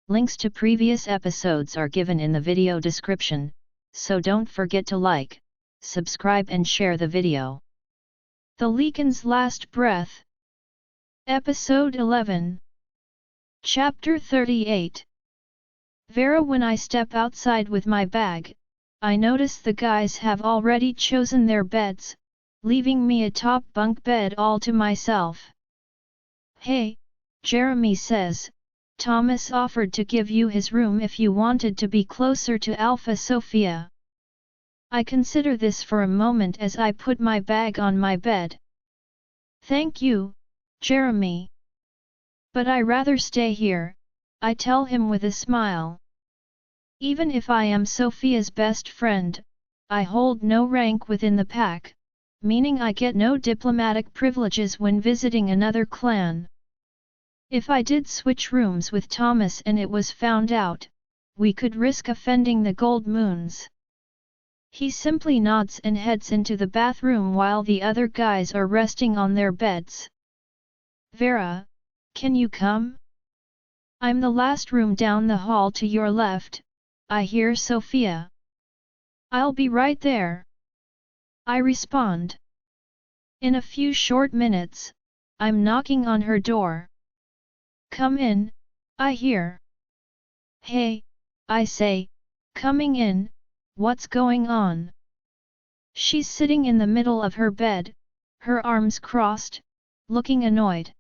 Links to previous episodes are given in the video description, so don't forget to like, subscribe and share the video. The Lycan's Last Breath. Episode 11. Chapter 38. Vera. When I step outside with my bag, I notice the guys have already chosen their beds, leaving me a top bunk bed all to myself. "Hey," Jeremy says, "Thomas offered to give you his room if you wanted to be closer to Alpha Sophia." I consider this for a moment as I put my bag on my bed. "Thank you, Jeremy. But I rather stay here," I tell him with a smile. Even if I am Sophia's best friend, I hold no rank within the pack, meaning I get no diplomatic privileges when visiting another clan. If I did switch rooms with Thomas and it was found out, we could risk offending the Gold Moons. He simply nods and heads into the bathroom while the other guys are resting on their beds. "Vera, can you come? I'm the last room down the hall to your left," I hear Sophia. "I'll be right there," I respond. In a few short minutes, I'm knocking on her door. "Come in," I hear. "Hey," I say, coming in, "what's going on?" She's sitting in the middle of her bed, her arms crossed, looking annoyed.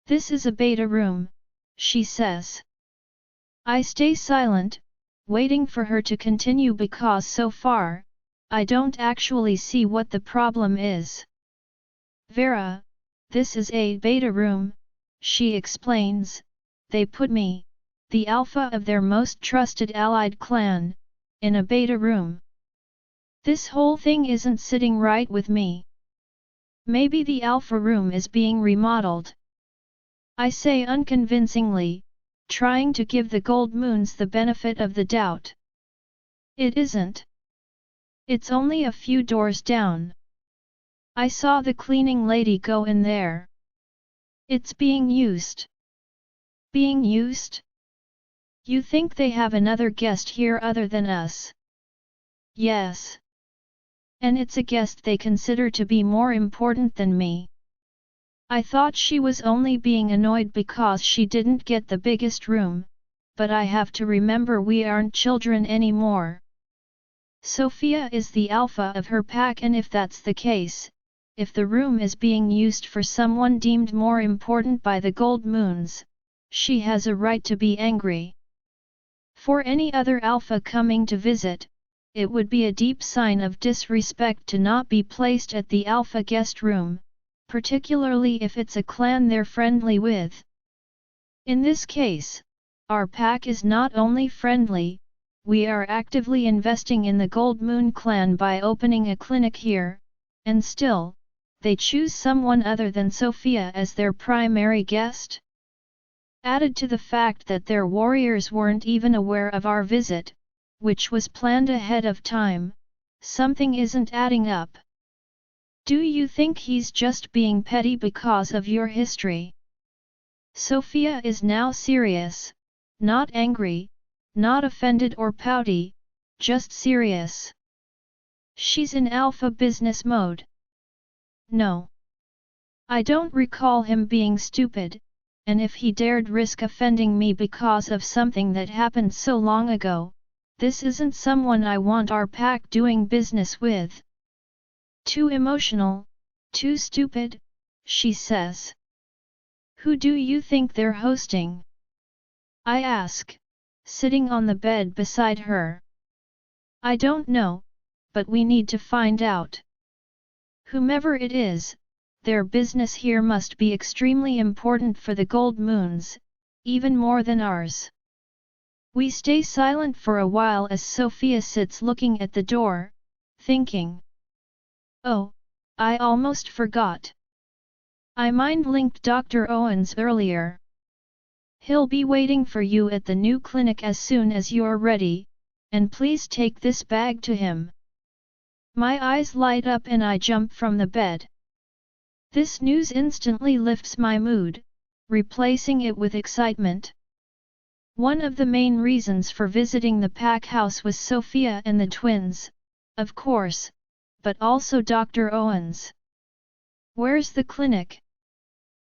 "This is a beta room," she says. I stay silent, waiting for her to continue because so far, I don't actually see what the problem is. "Vera, this is a beta room," she explains. "They put me, the alpha of their most trusted allied clan, in a beta room. This whole thing isn't sitting right with me. Maybe the alpha room is being remodeled," I say unconvincingly, trying to give the Gold Moons the benefit of the doubt. "It isn't. It's only a few doors down. I saw the cleaning lady go in there. It's being used." "Being used? You think they have another guest here other than us?" "Yes. And it's a guest they consider to be more important than me." I thought she was only being annoyed because she didn't get the biggest room, but I have to remember we aren't children anymore. Sophia is the alpha of her pack, and if that's the case, if the room is being used for someone deemed more important by the Gold Moons, she has a right to be angry. For any other alpha coming to visit, it would be a deep sign of disrespect to not be placed at the alpha guest room, particularly if it's a clan they're friendly with. In this case, our pack is not only friendly, we are actively investing in the Gold Moon clan by opening a clinic here, and still, they choose someone other than Sophia as their primary guest? Added to the fact that their warriors weren't even aware of our visit, which was planned ahead of time, something isn't adding up. "Do you think he's just being petty because of your history?" Sophia is now serious, not angry, not offended or pouty, just serious. She's in alpha business mode. "No. I don't recall him being stupid, and if he dared risk offending me because of something that happened so long ago, this isn't someone I want our pack doing business with. Too emotional, too stupid," she says. "Who do you think they're hosting?" I ask, sitting on the bed beside her. "I don't know, but we need to find out. Whomever it is, their business here must be extremely important for the Gold Moons, even more than ours." We stay silent for a while as Sophia sits looking at the door, thinking. "Oh, I almost forgot. I mind-linked Dr. Owens earlier. He'll be waiting for you at the new clinic as soon as you're ready, and please take this bag to him." My eyes light up and I jump from the bed. This news instantly lifts my mood, replacing it with excitement. One of the main reasons for visiting the pack house was Sophia and the twins, of course, but also Dr. Owens. Where's the clinic?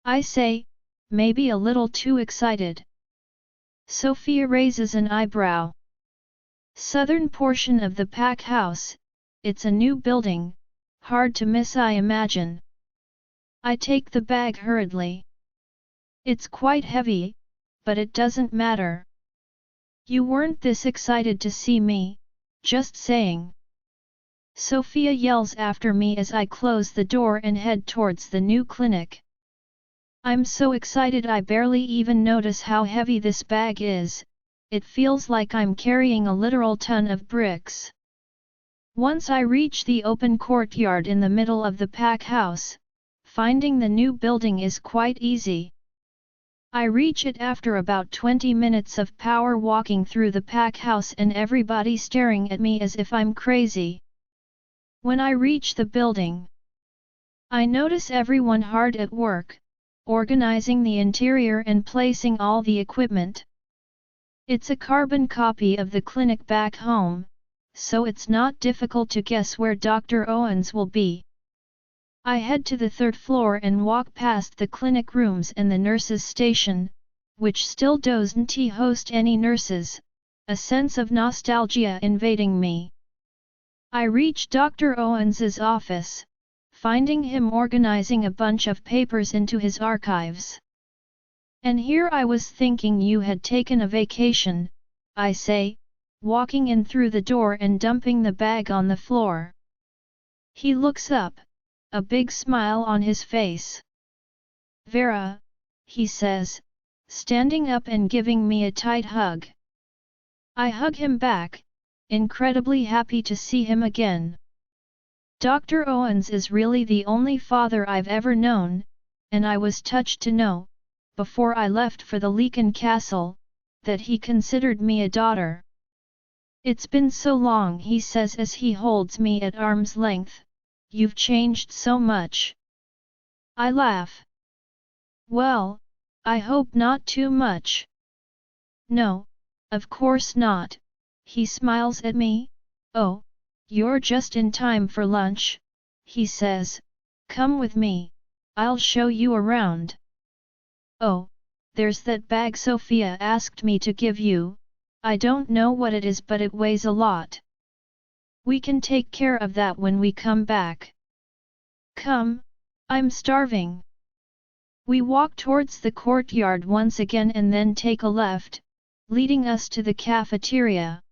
I say, maybe a little too excited. Sophia raises an eyebrow. Southern portion of the pack house, it's a new building, hard to miss I imagine. I take the bag hurriedly. It's quite heavy, but it doesn't matter. You weren't this excited to see me, just saying. Sophia yells after me as I close the door and head towards the new clinic. I'm so excited I barely even notice how heavy this bag is, it feels like I'm carrying a literal ton of bricks. Once I reach the open courtyard in the middle of the pack house, finding the new building is quite easy. I reach it after about 20 minutes of power walking through the pack house and everybody staring at me as if I'm crazy. When I reach the building, I notice everyone hard at work, organizing the interior and placing all the equipment. It's a carbon copy of the clinic back home, so it's not difficult to guess where Dr. Owens will be. I head to the third floor and walk past the clinic rooms and the nurses' station, which still doesn't host any nurses, a sense of nostalgia invading me. I reach Dr. Owens's office, finding him organizing a bunch of papers into his archives. And here I was thinking you had taken a vacation, I say, walking in through the door and dumping the bag on the floor. He looks up, a big smile on his face. Vera, he says, standing up and giving me a tight hug. I hug him back, incredibly happy to see him again. Dr. Owens is really the only father I've ever known, and I was touched to know, before I left for the Lycan castle, that he considered me a daughter. It's been so long, he says as he holds me at arm's length. You've changed so much. I laugh. Well, I hope not too much. No, of course not, he smiles at me. Oh, you're just in time for lunch, he says. Come with me, I'll show you around. Oh, there's that bag Sophia asked me to give you. I don't know what it is, but it weighs a lot. We can take care of that when we come back. Come, I'm starving. We walk towards the courtyard once again and then take a left, leading us to the cafeteria.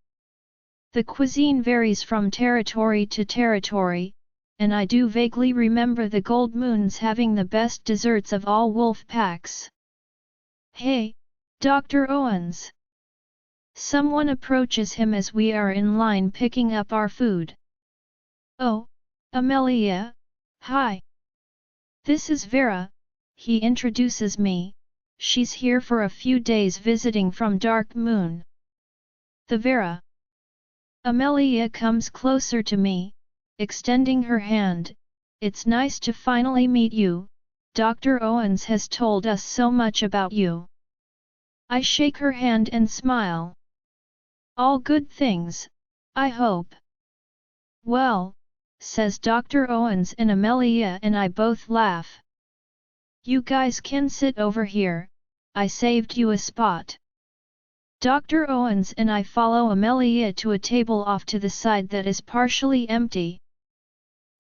The cuisine varies from territory to territory, and I do vaguely remember the Gold Moons having the best desserts of all wolf packs. Hey, Dr. Owens! Someone approaches him as we are in line picking up our food. Oh, Amelia, hi! This is Vera, he introduces me, she's here for a few days visiting from Dark Moon. The Vera. Amelia comes closer to me, extending her hand. It's nice to finally meet you, Dr. Owens has told us so much about you. I shake her hand and smile. All good things, I hope. Well, says Dr. Owens, and Amelia and I both laugh. You guys can sit over here, I saved you a spot. Dr. Owens and I follow Amelia to a table off to the side that is partially empty.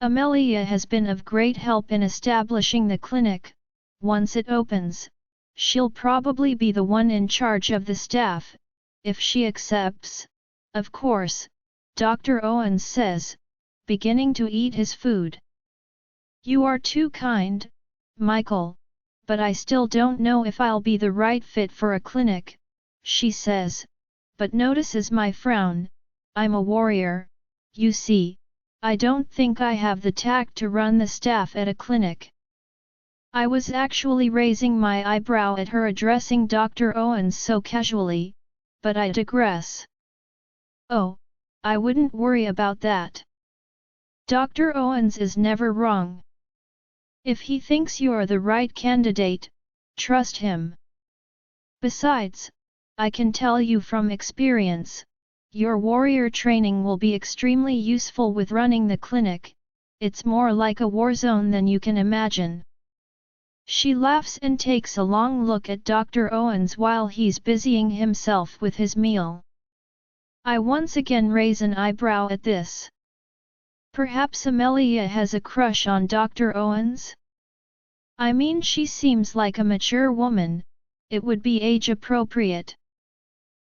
Amelia has been of great help in establishing the clinic. Once it opens, she'll probably be the one in charge of the staff, if she accepts, of course, Dr. Owens says, beginning to eat his food. You are too kind, Michael, but I still don't know if I'll be the right fit for a clinic, she says, but notices my frown. I'm a warrior, you see, I don't think I have the tact to run the staff at a clinic. I was actually raising my eyebrow at her addressing Dr. Owens so casually, but I digress. Oh, I wouldn't worry about that. Dr. Owens is never wrong. If he thinks you're the right candidate, trust him. Besides, I can tell you from experience, your warrior training will be extremely useful with running the clinic. It's more like a war zone than you can imagine. She laughs and takes a long look at Dr. Owens while he's busying himself with his meal. I once again raise an eyebrow at this. Perhaps Amelia has a crush on Dr. Owens? I mean, she seems like a mature woman, it would be age appropriate.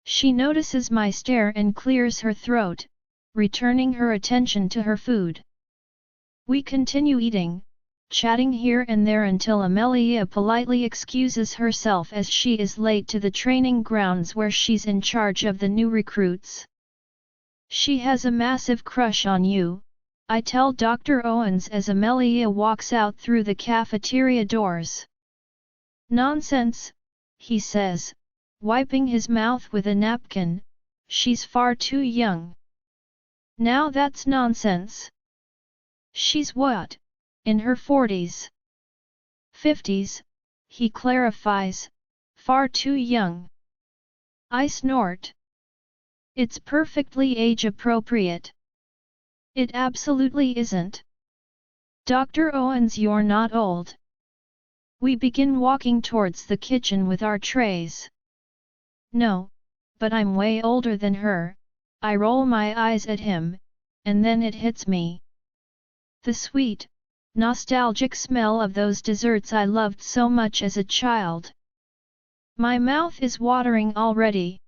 She notices my stare and clears her throat, returning her attention to her food. We continue eating, chatting here and there until Amelia politely excuses herself as she is late to the training grounds where she's in charge of the new recruits. She has a massive crush on you, I tell Dr. Owens as Amelia walks out through the cafeteria doors. Nonsense, he says, wiping his mouth with a napkin, she's far too young. Now that's nonsense. She's what? In her 40s? 50s, he clarifies, far too young. I snort. It's perfectly age appropriate. It absolutely isn't. Dr. Owens, you're not old. We begin walking towards the kitchen with our trays. No, but I'm way older than her, I roll my eyes at him, and then it hits me. The sweet, nostalgic smell of those desserts I loved so much as a child. My mouth is watering already.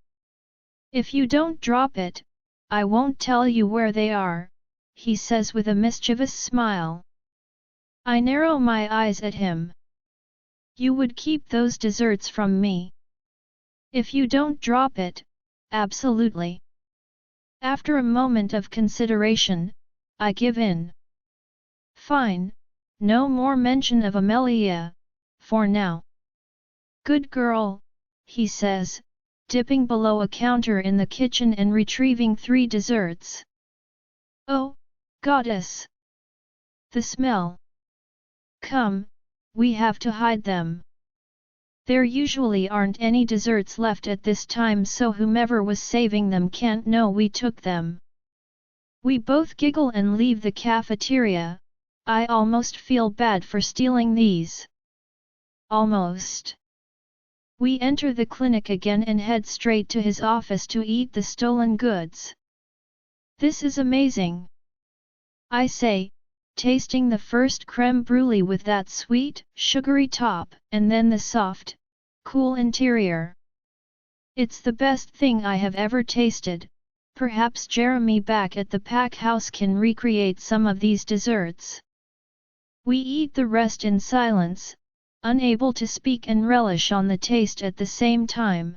If you don't drop it, I won't tell you where they are, he says with a mischievous smile. I narrow my eyes at him. You would keep those desserts from me? If you don't drop it, absolutely. After a moment of consideration, I give in. Fine, no more mention of Amelia, for now. Good girl, he says, dipping below a counter in the kitchen and retrieving 3 desserts. Oh, goddess! The smell! Come, we have to hide them. There usually aren't any desserts left at this time, so whomever was saving them can't know we took them. We both giggle and leave the cafeteria. I almost feel bad for stealing these. Almost. We enter the clinic again and head straight to his office to eat the stolen goods. This is amazing, I say, tasting the first crème brûlée with that sweet, sugary top, and then the soft, cool interior. It's the best thing I have ever tasted. Perhaps Jeremy back at the pack house can recreate some of these desserts. We eat the rest in silence, unable to speak and relish on the taste at the same time.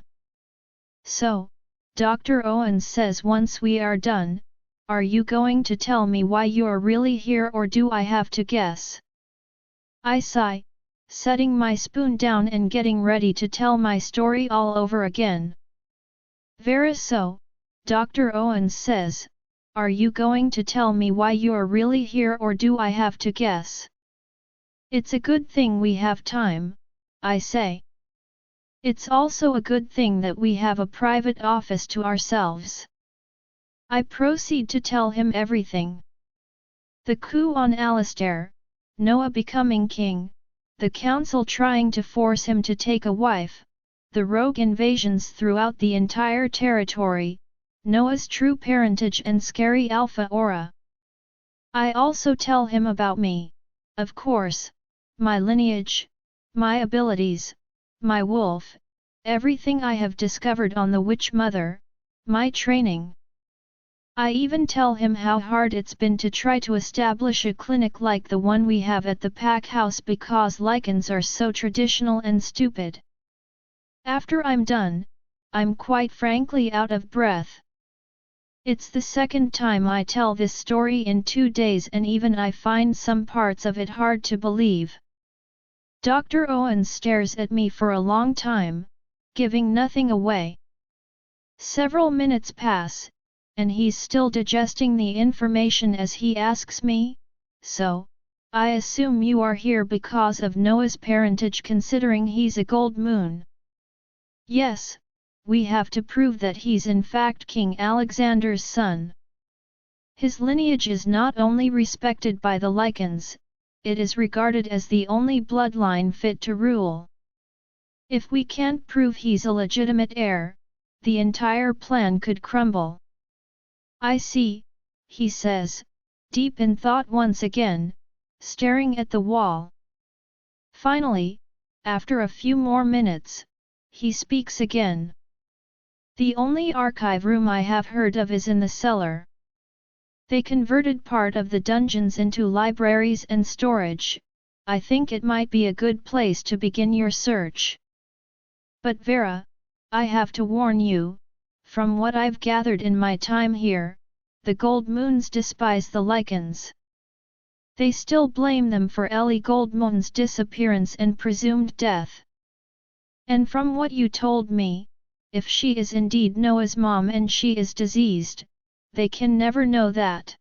So, Dr. Owens says once we are done, are you going to tell me why you're really here, or do I have to guess? I sigh, setting my spoon down and getting ready to tell my story all over again. Very so, Dr. Owens says, are you going to tell me why you're really here, or do I have to guess? It's a good thing we have time, I say. It's also a good thing that we have a private office to ourselves. I proceed to tell him everything. The coup on Alistair, Noah becoming king, the council trying to force him to take a wife, the rogue invasions throughout the entire territory, Noah's true parentage and scary alpha aura. I also tell him about me, of course, my lineage, my abilities, my wolf, everything I have discovered on the Witch Mother, my training. I even tell him how hard it's been to try to establish a clinic like the one we have at the pack house because Lycans are so traditional and stupid. After I'm done, I'm quite frankly out of breath. It's the second time I tell this story in 2 days, and even I find some parts of it hard to believe. Dr. Owens stares at me for a long time, giving nothing away. Several minutes pass, and he's still digesting the information as he asks me, so, I assume you are here because of Noah's parentage, considering he's a gold moon. Yes, we have to prove that he's in fact King Alexander's son. His lineage is not only respected by the Lycans, it is regarded as the only bloodline fit to rule. If we can't prove he's a legitimate heir, the entire plan could crumble. I see, he says, deep in thought once again, staring at the wall. Finally, after a few more minutes, he speaks again. The only archive room I have heard of is in the cellar. They converted part of the dungeons into libraries and storage. I think it might be a good place to begin your search. But Vera, I have to warn you, from what I've gathered in my time here, the Gold Moons despise the Lycans. They still blame them for Ellie Goldmoon's disappearance and presumed death. And from what you told me, if she is indeed Noah's mom and she is diseased, they can never know that.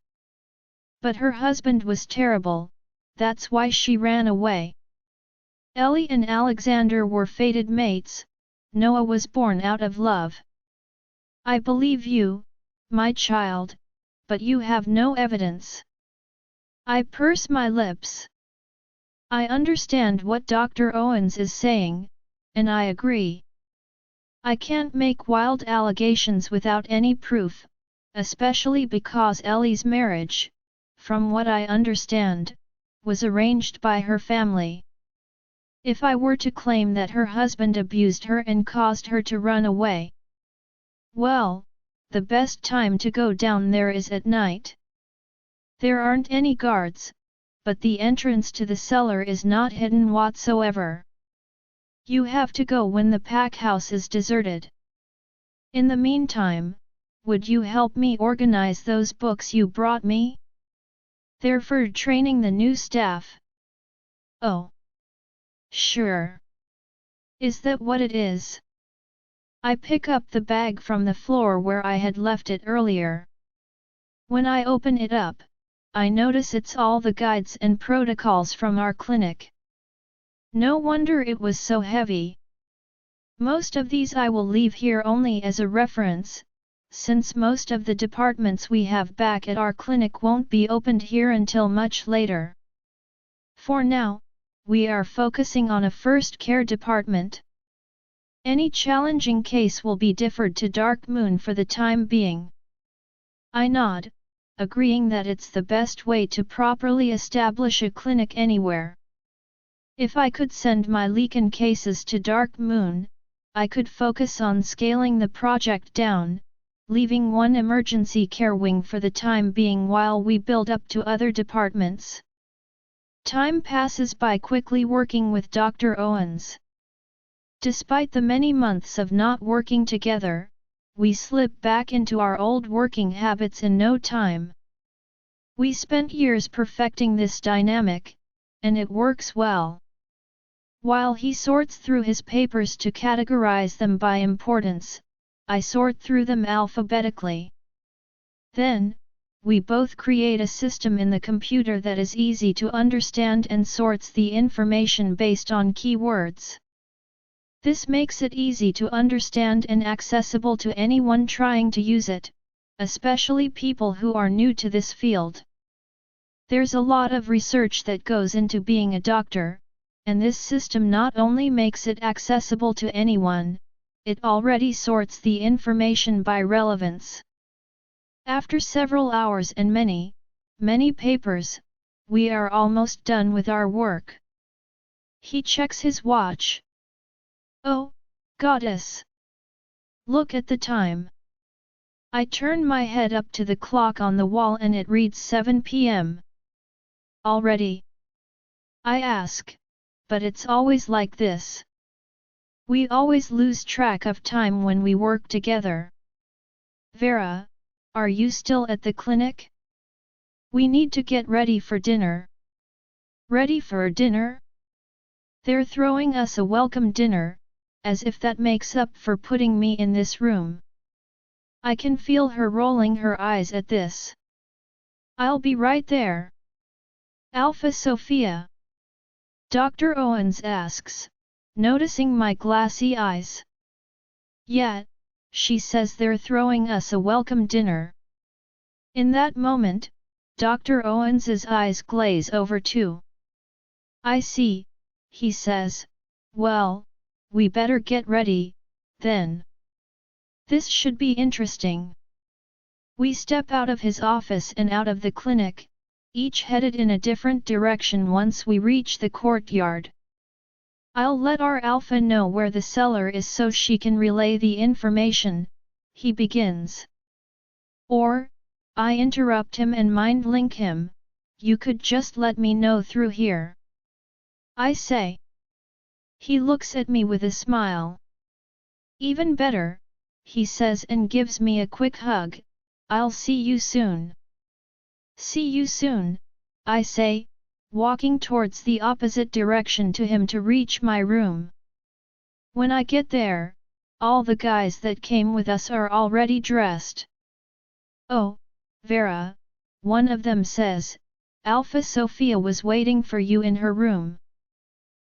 But her husband was terrible, that's why she ran away. Ellie and Alexander were fated mates, Noah was born out of love. I believe you, my child, but you have no evidence. I purse my lips. I understand what Dr. Owens is saying, and I agree. I can't make wild allegations without any proof, especially because Ellie's marriage, from what I understand, was arranged by her family. If I were to claim that her husband abused her and caused her to run away, well, the best time to go down there is at night. There aren't any guards, but the entrance to the cellar is not hidden whatsoever. You have to go when the pack house is deserted. In the meantime, would you help me organize those books you brought me? They're for training the new staff. Oh. Sure. Is that what it is? I pick up the bag from the floor where I had left it earlier. When I open it up, I notice it's all the guides and protocols from our clinic. No wonder it was so heavy. Most of these I will leave here only as a reference, since most of the departments we have back at our clinic won't be opened here until much later. For now, we are focusing on a first care department. Any challenging case will be deferred to Dark Moon for the time being. I nod, agreeing that it's the best way to properly establish a clinic anywhere. If I could send my Lycan cases to Dark Moon, I could focus on scaling the project down, leaving one emergency care wing for the time being while we build up to other departments. Time passes by quickly working with Dr. Owens. Despite the many months of not working together, we slip back into our old working habits in no time. We spent years perfecting this dynamic, and it works well. While he sorts through his papers to categorize them by importance, I sort through them alphabetically. Then, we both create a system in the computer that is easy to understand and sorts the information based on keywords. This makes it easy to understand and accessible to anyone trying to use it, especially people who are new to this field. There's a lot of research that goes into being a doctor, and this system not only makes it accessible to anyone, it already sorts the information by relevance. After several hours and many papers, we are almost done with our work. He checks his watch. Oh, goddess! Look at the time. I turn my head up to the clock on the wall and it reads 7 p.m. Already? I ask, but it's always like this. We always lose track of time when we work together. Vera, are you still at the clinic? We need to get ready for dinner. Ready for dinner? They're throwing us a welcome dinner, as if that makes up for putting me in this room. I can feel her rolling her eyes at this. I'll be right there. Alpha Sophia. Dr. Owens asks, noticing my glassy eyes. Yeah, she says they're throwing us a welcome dinner. In that moment, Dr. Owens's eyes glaze over too. I see, he says. Well, we better get ready, then. This should be interesting. We step out of his office and out of the clinic, each headed in a different direction once we reach the courtyard. I'll let our Alpha know where the cellar is so she can relay the information, he begins. Or, I interrupt him and mind link him, you could just let me know through here. I say. He looks at me with a smile. Even better, he says and gives me a quick hug. I'll see you soon. See you soon, I say, walking towards the opposite direction to him to reach my room. When I get there, all the guys that came with us are already dressed. Oh, Vera, one of them says, Alpha Sophia was waiting for you in her room.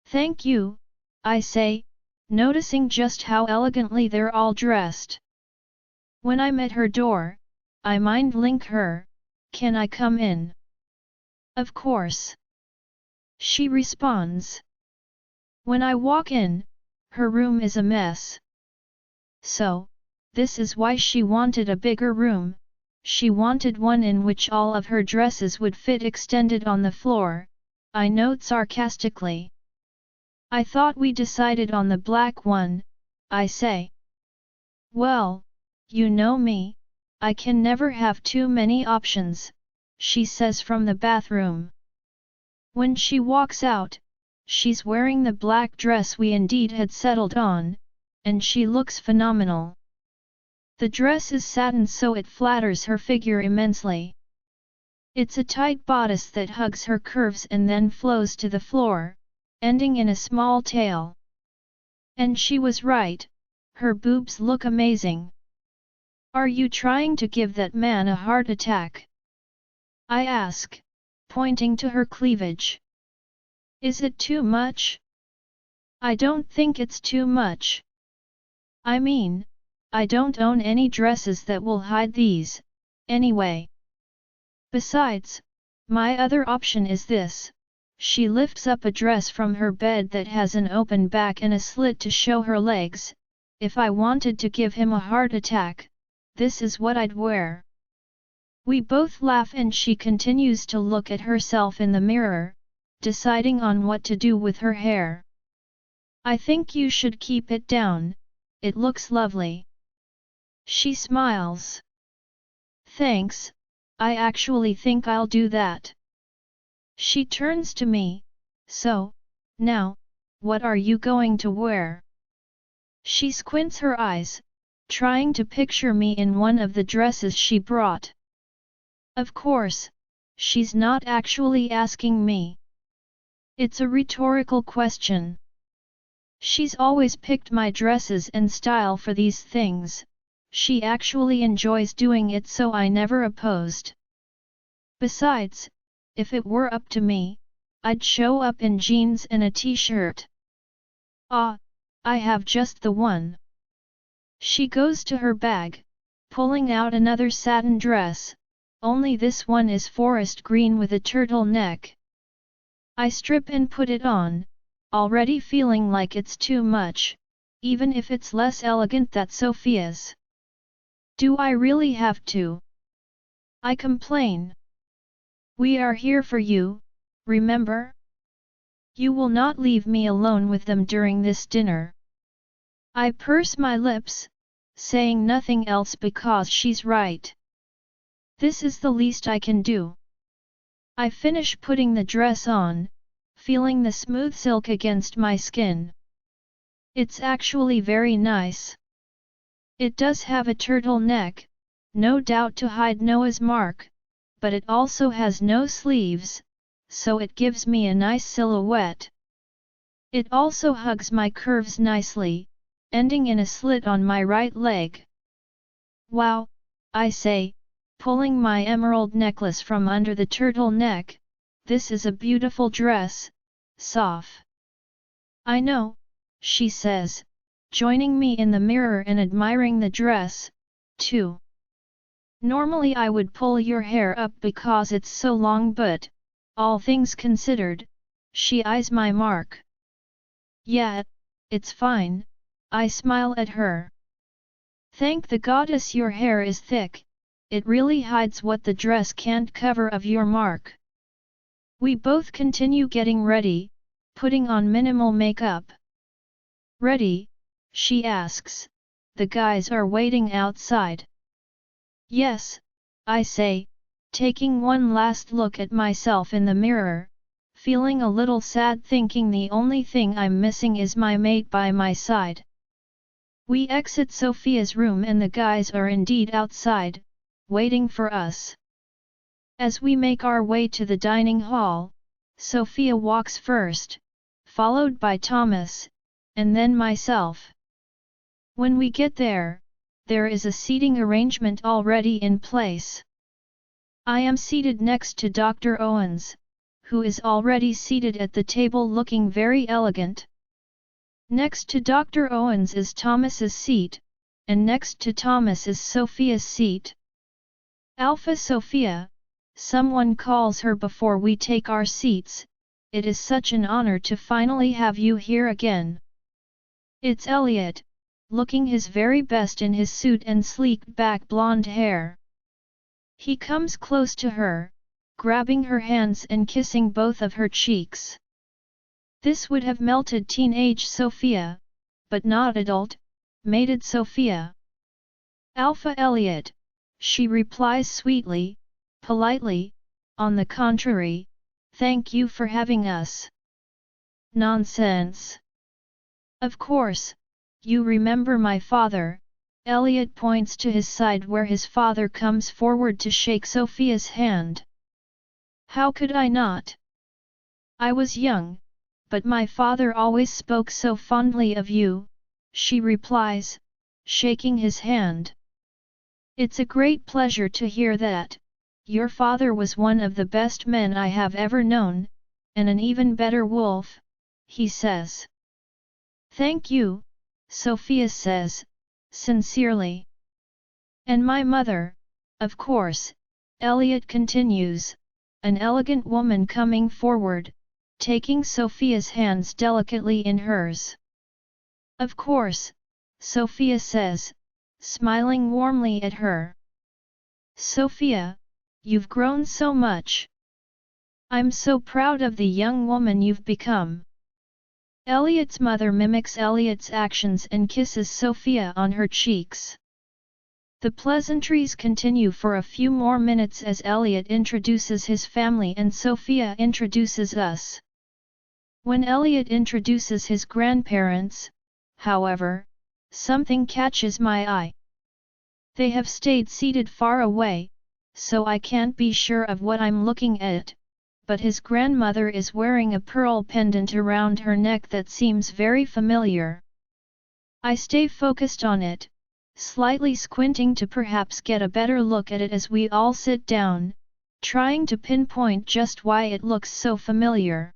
Thank you, I say, noticing just how elegantly they're all dressed. When I'm at her door, I mind link her, can I come in? Of course. She responds. When I walk in, her room is a mess. So, this is why she wanted a bigger room. She wanted one in which all of her dresses would fit extended on the floor, I note sarcastically. I thought we decided on the black one, I say. Well, you know me, I can never have too many options, she says from the bathroom. When she walks out, she's wearing the black dress we indeed had settled on, and she looks phenomenal. The dress is satin so it flatters her figure immensely. It's a tight bodice that hugs her curves and then flows to the floor, ending in a small tail. And she was right, her boobs look amazing. Are you trying to give that man a heart attack? I ask, pointing to her cleavage. Is it too much? I don't think it's too much. I mean, I don't own any dresses that will hide these, anyway. Besides, my other option is this. She lifts up a dress from her bed that has an open back and a slit to show her legs. If I wanted to give him a heart attack, this is what I'd wear. We both laugh and she continues to look at herself in the mirror, deciding on what to do with her hair. I think you should keep it down, it looks lovely. She smiles. Thanks, I actually think I'll do that. She turns to me, so, now, what are you going to wear? She squints her eyes, trying to picture me in one of the dresses she brought. Of course, she's not actually asking me. It's a rhetorical question. She's always picked my dresses and style for these things. She actually enjoys doing it so I never opposed. Besides, if it were up to me, I'd show up in jeans and a t-shirt. Ah, I have just the one. She goes to her bag, pulling out another satin dress, only this one is forest green with a turtleneck. I strip and put it on, already feeling like it's too much, even if it's less elegant than Sophia's. Do I really have to? I complain. We are here for you, remember? You will not leave me alone with them during this dinner. I purse my lips, saying nothing else because she's right. This is the least I can do. I finish putting the dress on, feeling the smooth silk against my skin. It's actually very nice. It does have a turtleneck, no doubt to hide Noah's mark, but it also has no sleeves, so it gives me a nice silhouette. It also hugs my curves nicely, ending in a slit on my right leg. Wow, I say, pulling my emerald necklace from under the turtleneck, this is a beautiful dress, Soph. I know, she says, joining me in the mirror and admiring the dress, too. Normally I would pull your hair up because it's so long, but, all things considered, she eyes my mark. Yeah, it's fine, I smile at her. Thank the goddess your hair is thick, it really hides what the dress can't cover of your mark. We both continue getting ready, putting on minimal makeup. Ready? She asks. The guys are waiting outside. Yes, I say, taking one last look at myself in the mirror, feeling a little sad thinking the only thing I'm missing is my mate by my side. We exit Sophia's room and the guys are indeed outside, waiting for us. As we make our way to the dining hall, Sophia walks first, followed by Thomas, and then myself. When we get there, there is a seating arrangement already in place. I am seated next to Dr. Owens, who is already seated at the table looking very elegant. Next to Dr. Owens is Thomas's seat, and next to Thomas is Sophia's seat. Alpha Sophia, someone calls her before we take our seats. It is such an honor to finally have you here again. It's Elliot, looking his very best in his suit and sleek back blonde hair. He comes close to her, grabbing her hands and kissing both of her cheeks. This would have melted teenage Sophia, but not adult, mated Sophia. Alpha Elliot, she replies sweetly, politely, on the contrary, thank you for having us. Nonsense. Of course, you remember my father. Elliot points to his side where his father comes forward to shake Sophia's hand. How could I not? I was young, but my father always spoke so fondly of you, she replies, shaking his hand. It's a great pleasure to hear that. Your father was one of the best men I have ever known, and an even better wolf, he says. Thank you, Sophia says, sincerely. And my mother, of course, Elliot continues, an elegant woman coming forward, taking Sophia's hands delicately in hers. Of course, Sophia says, smiling warmly at her. Sophia, you've grown so much. I'm so proud of the young woman you've become. Elliot's mother mimics Elliot's actions and kisses Sophia on her cheeks. The pleasantries continue for a few more minutes as Elliot introduces his family and Sophia introduces us. When Elliot introduces his grandparents, however, something catches my eye. They have stayed seated far away, so I can't be sure of what I'm looking at, but his grandmother is wearing a pearl pendant around her neck that seems very familiar. I stay focused on it, slightly squinting to perhaps get a better look at it as we all sit down, trying to pinpoint just why it looks so familiar.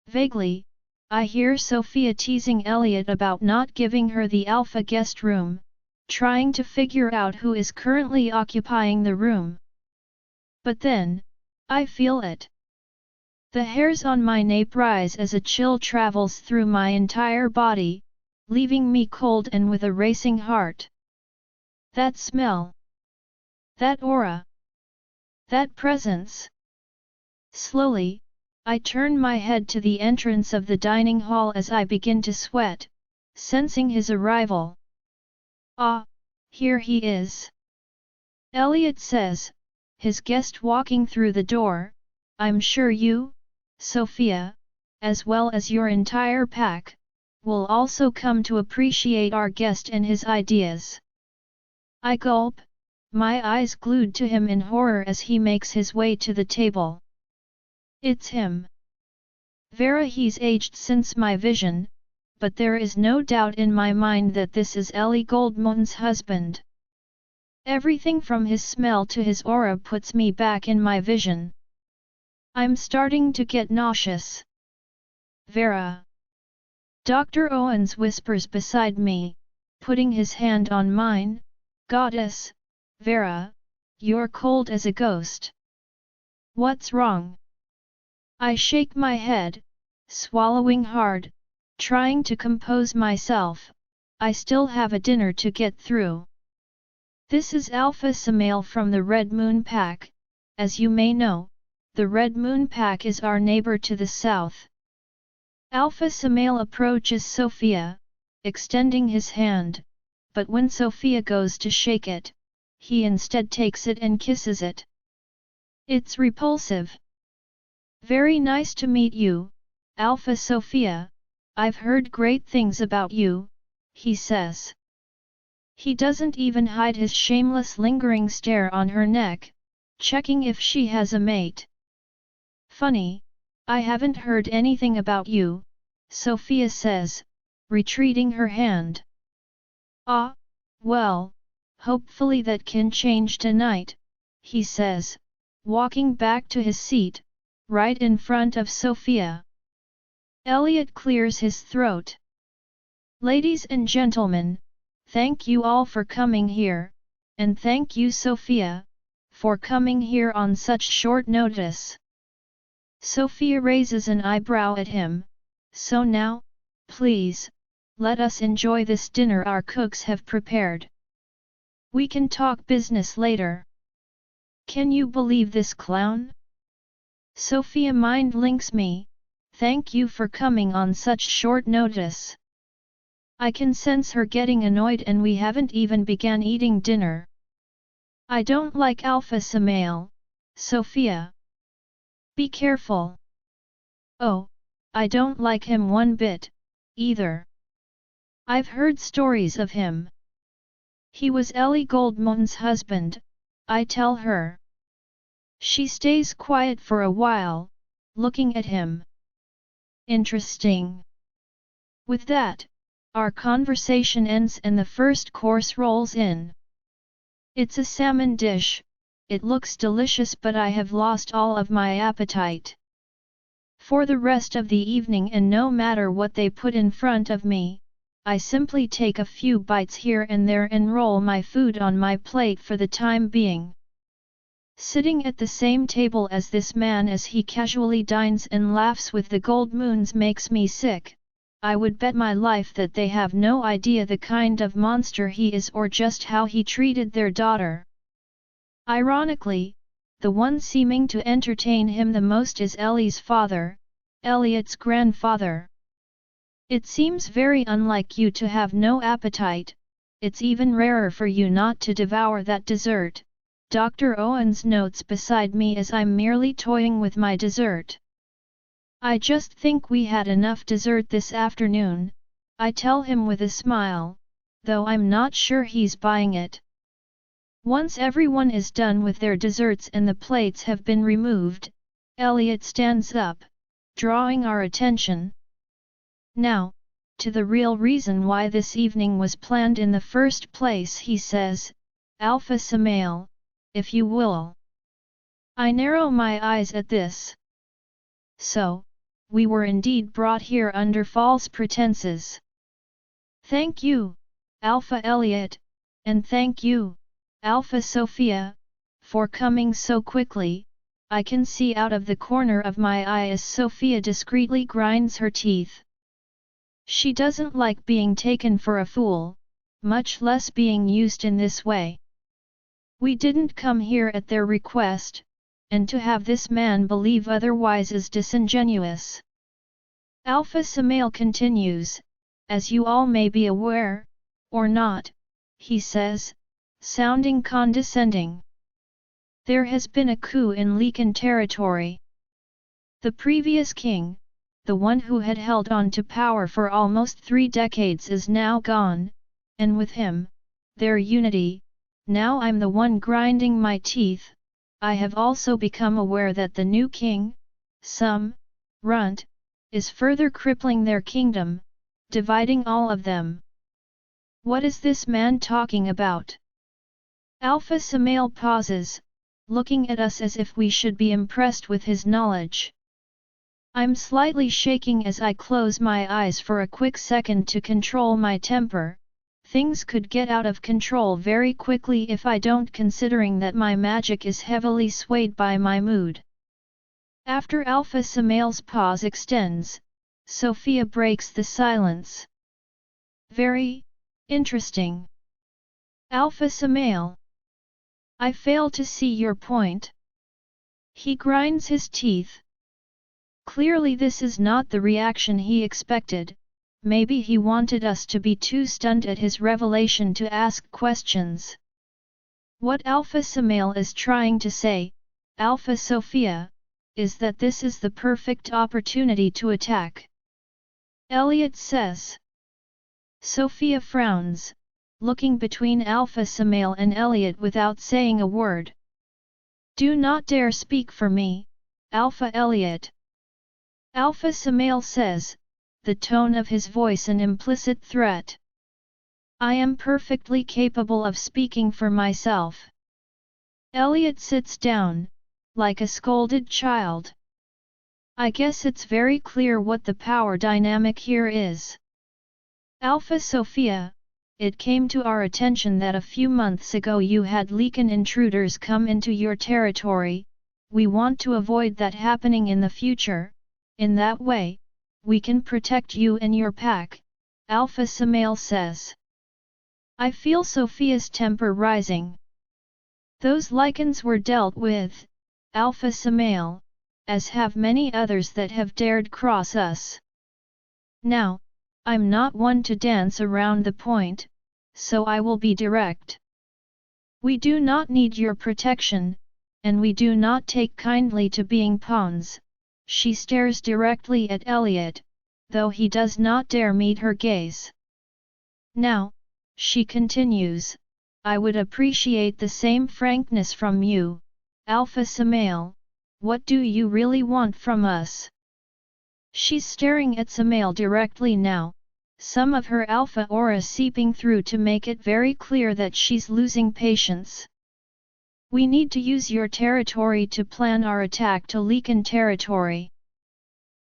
Vaguely, I hear Sophia teasing Elliot about not giving her the alpha guest room, trying to figure out who is currently occupying the room. But then, I feel it. The hairs on my nape rise as a chill travels through my entire body, leaving me cold and with a racing heart. That smell. That aura. That presence. Slowly, I turn my head to the entrance of the dining hall as I begin to sweat, sensing his arrival. Ah, here he is. Elliot says, his guest walking through the door, I'm sure you, Sophia, as well as your entire pack, will also come to appreciate our guest and his ideas. I gulp, my eyes glued to him in horror as he makes his way to the table. It's him. Vera, he's aged since my vision, but there is no doubt in my mind that this is Ellie Goldmont's husband. Everything from his smell to his aura puts me back in my vision. I'm starting to get nauseous. Vera. Dr. Owens whispers beside me, putting his hand on mine. Goddess, Vera, you're cold as a ghost. What's wrong? I shake my head, swallowing hard, trying to compose myself. I still have a dinner to get through. This is Alpha Samael from the Red Moon Pack. As you may know, the Red Moon Pack is our neighbor to the south. Alpha Samael approaches Sophia, extending his hand, but when Sophia goes to shake it, he instead takes it and kisses it. It's repulsive. Very nice to meet you, Alpha Sophia. I've heard great things about you, he says. He doesn't even hide his shameless lingering stare on her neck, checking if she has a mate. Funny, I haven't heard anything about you, Sophia says, retreating her hand. Ah, well, hopefully that can change tonight, he says, walking back to his seat, right in front of Sophia. Elliot clears his throat. Ladies and gentlemen, thank you all for coming here, and thank you Sophia, for coming here on such short notice. Sophia raises an eyebrow at him. So now, please, let us enjoy this dinner our cooks have prepared. We can talk business later. Can you believe this clown? Sophia mind links me. Thank you for coming on such short notice. I can sense her getting annoyed and we haven't even begun eating dinner. I don't like Alpha Samael, Sophia. Be careful. Oh, I don't like him one bit, either. I've heard stories of him. He was Ellie Goldmohn's husband, I tell her. She stays quiet for a while, looking at him. Interesting. With that, our conversation ends and the first course rolls in. It's a salmon dish. It looks delicious but I have lost all of my appetite. For the rest of the evening and no matter what they put in front of me, I simply take a few bites here and there and roll my food on my plate for the time being. Sitting at the same table as this man as he casually dines and laughs with the Goldmohns makes me sick. I would bet my life that they have no idea the kind of monster he is or just how he treated their daughter. Ironically, the one seeming to entertain him the most is Ellie's father, Elliot's grandfather. It seems very unlike you to have no appetite. It's even rarer for you not to devour that dessert, Dr. Owens notes beside me as I'm merely toying with my dessert. I just think we had enough dessert this afternoon, I tell him with a smile, though I'm not sure he's buying it. Once everyone is done with their desserts and the plates have been removed, Elliot stands up, drawing our attention. Now, to the real reason why this evening was planned in the first place, he says, Alpha Samael, if you will. I narrow my eyes at this. So, we were indeed brought here under false pretenses. Thank you, Alpha Elliot, and thank you, Alpha Sophia, for coming so quickly. I can see out of the corner of my eye as Sophia discreetly grinds her teeth. She doesn't like being taken for a fool, much less being used in this way. We didn't come here at their request, and to have this man believe otherwise is disingenuous. Alpha Samael continues, as you all may be aware, or not, he says, sounding condescending. There has been a coup in Lycan territory. The previous king, the one who had held on to power for almost 3 decades, is now gone, and with him, their unity. Now I'm the one grinding my teeth. I have also become aware that the new king, some runt, is further crippling their kingdom, dividing all of them. What is this man talking about? Alpha Samael pauses, looking at us as if we should be impressed with his knowledge. I'm slightly shaking as I close my eyes for a quick second to control my temper. Things could get out of control very quickly if I don't, considering that my magic is heavily swayed by my mood. After Alpha Samael's pause extends, Sophia breaks the silence. Very interesting. Alpha Samael. I fail to see your point. He grinds his teeth. Clearly this is not the reaction he expected. Maybe he wanted us to be too stunned at his revelation to ask questions. What Alpha Samael is trying to say, Alpha Sophia, is that this is the perfect opportunity to attack. Elliot says. Sophia frowns, looking between Alpha Samael and Elliot without saying a word. Do not dare speak for me, Alpha Elliot. Alpha Samael says, the tone of his voice an implicit threat. I am perfectly capable of speaking for myself. Elliot sits down, like a scolded child. I guess it's very clear what the power dynamic here is. Alpha Sophia, it came to our attention that a few months ago you had Lycan intruders come into your territory. We want to avoid that happening in the future. In that way, we can protect you and your pack, Alpha Samael says. I feel Sophia's temper rising. Those Lycans were dealt with, Alpha Samael, as have many others that have dared cross us. Now, I'm not one to dance around the point, so I will be direct. We do not need your protection, and we do not take kindly to being pawns. She stares directly at Elliot, though he does not dare meet her gaze. Now, she continues, I would appreciate the same frankness from you, Alpha Samael. What do you really want from us? She's staring at Samael directly now, some of her alpha aura seeping through to make it very clear that she's losing patience. We need to use your territory to plan our attack to Lycan territory.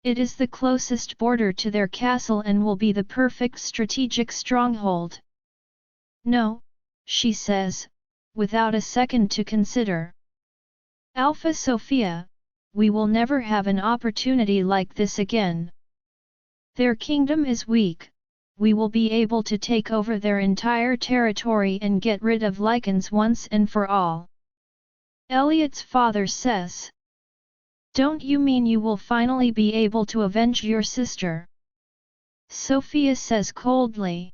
It is the closest border to their castle and will be the perfect strategic stronghold. No, she says, without a second to consider. Alpha Sophia, we will never have an opportunity like this again. Their kingdom is weak. We will be able to take over their entire territory and get rid of Lycans once and for all. Elliot's father says. Don't you mean you will finally be able to avenge your sister? Sophia says coldly.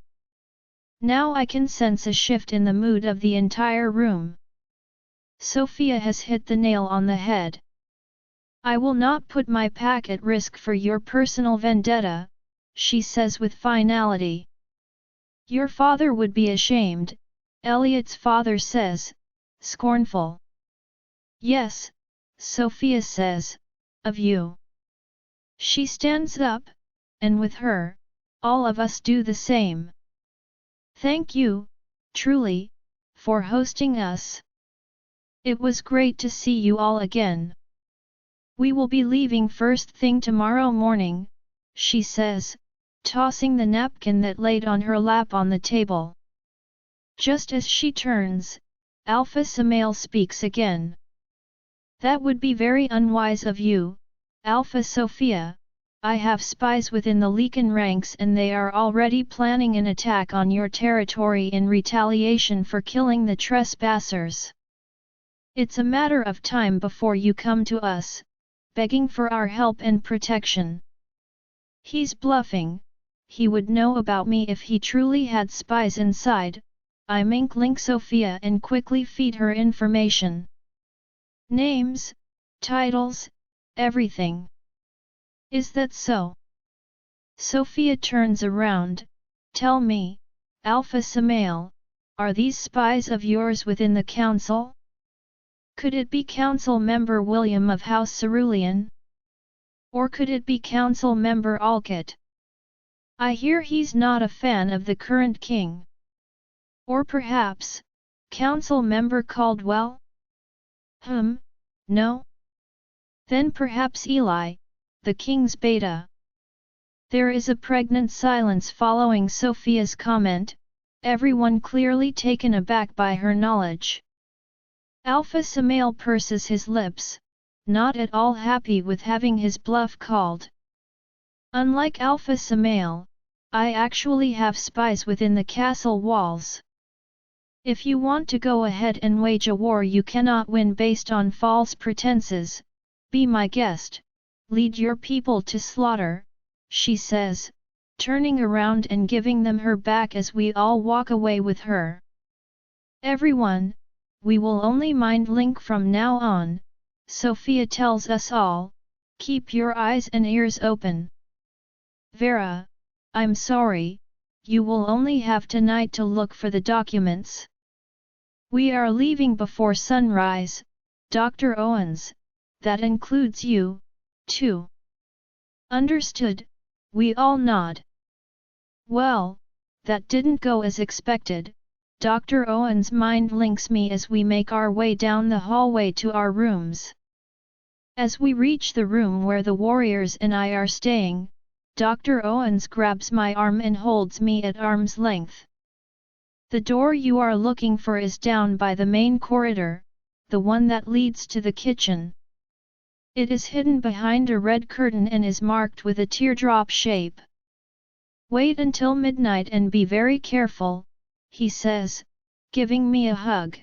Now I can sense a shift in the mood of the entire room. Sophia has hit the nail on the head. I will not put my pack at risk for your personal vendetta, she says with finality. Your father would be ashamed, Elliot's father says, scornful. Yes, Sophia says, of you. She stands up, and with her, all of us do the same. Thank you, truly, for hosting us. It was great to see you all again. We will be leaving first thing tomorrow morning, she says, tossing the napkin that laid on her lap on the table. Just as she turns, Alpha Samael speaks again. That would be very unwise of you, Alpha Sophia. I have spies within the Lycan ranks and they are already planning an attack on your territory in retaliation for killing the trespassers. It's a matter of time before you come to us, begging for our help and protection. He's bluffing. He would know about me if he truly had spies inside. I link Sophia and quickly feed her information. Names, titles, everything. Is that so? Sophia turns around. Tell me, Alpha Samael, are these spies of yours within the council? Could it be council member William of House Cerulean? Or could it be council member Alcott? I hear he's not a fan of the current king. Or perhaps, council member Caldwell? No? Then perhaps Eli, the king's beta. There is a pregnant silence following Sophia's comment, everyone clearly taken aback by her knowledge. Alpha Samael purses his lips, not at all happy with having his bluff called. Unlike Alpha Samael, I actually have spies within the castle walls. If you want to go ahead and wage a war you cannot win based on false pretenses, be my guest, lead your people to slaughter, she says, turning around and giving them her back as we all walk away with her. Everyone, we will only mind Link from now on, Sophia tells us all, keep your eyes and ears open. Vera, I'm sorry, you will only have tonight to look for the documents. We are leaving before sunrise, Dr. Owens, that includes you, too. Understood, we all nod. Well, that didn't go as expected, Dr. Owens mind links me as we make our way down the hallway to our rooms. As we reach the room where the warriors and I are staying, Dr. Owens grabs my arm and holds me at arm's length. The door you are looking for is down by the main corridor, the one that leads to the kitchen. It is hidden behind a red curtain and is marked with a teardrop shape. Wait until midnight and be very careful, he says, giving me a hug.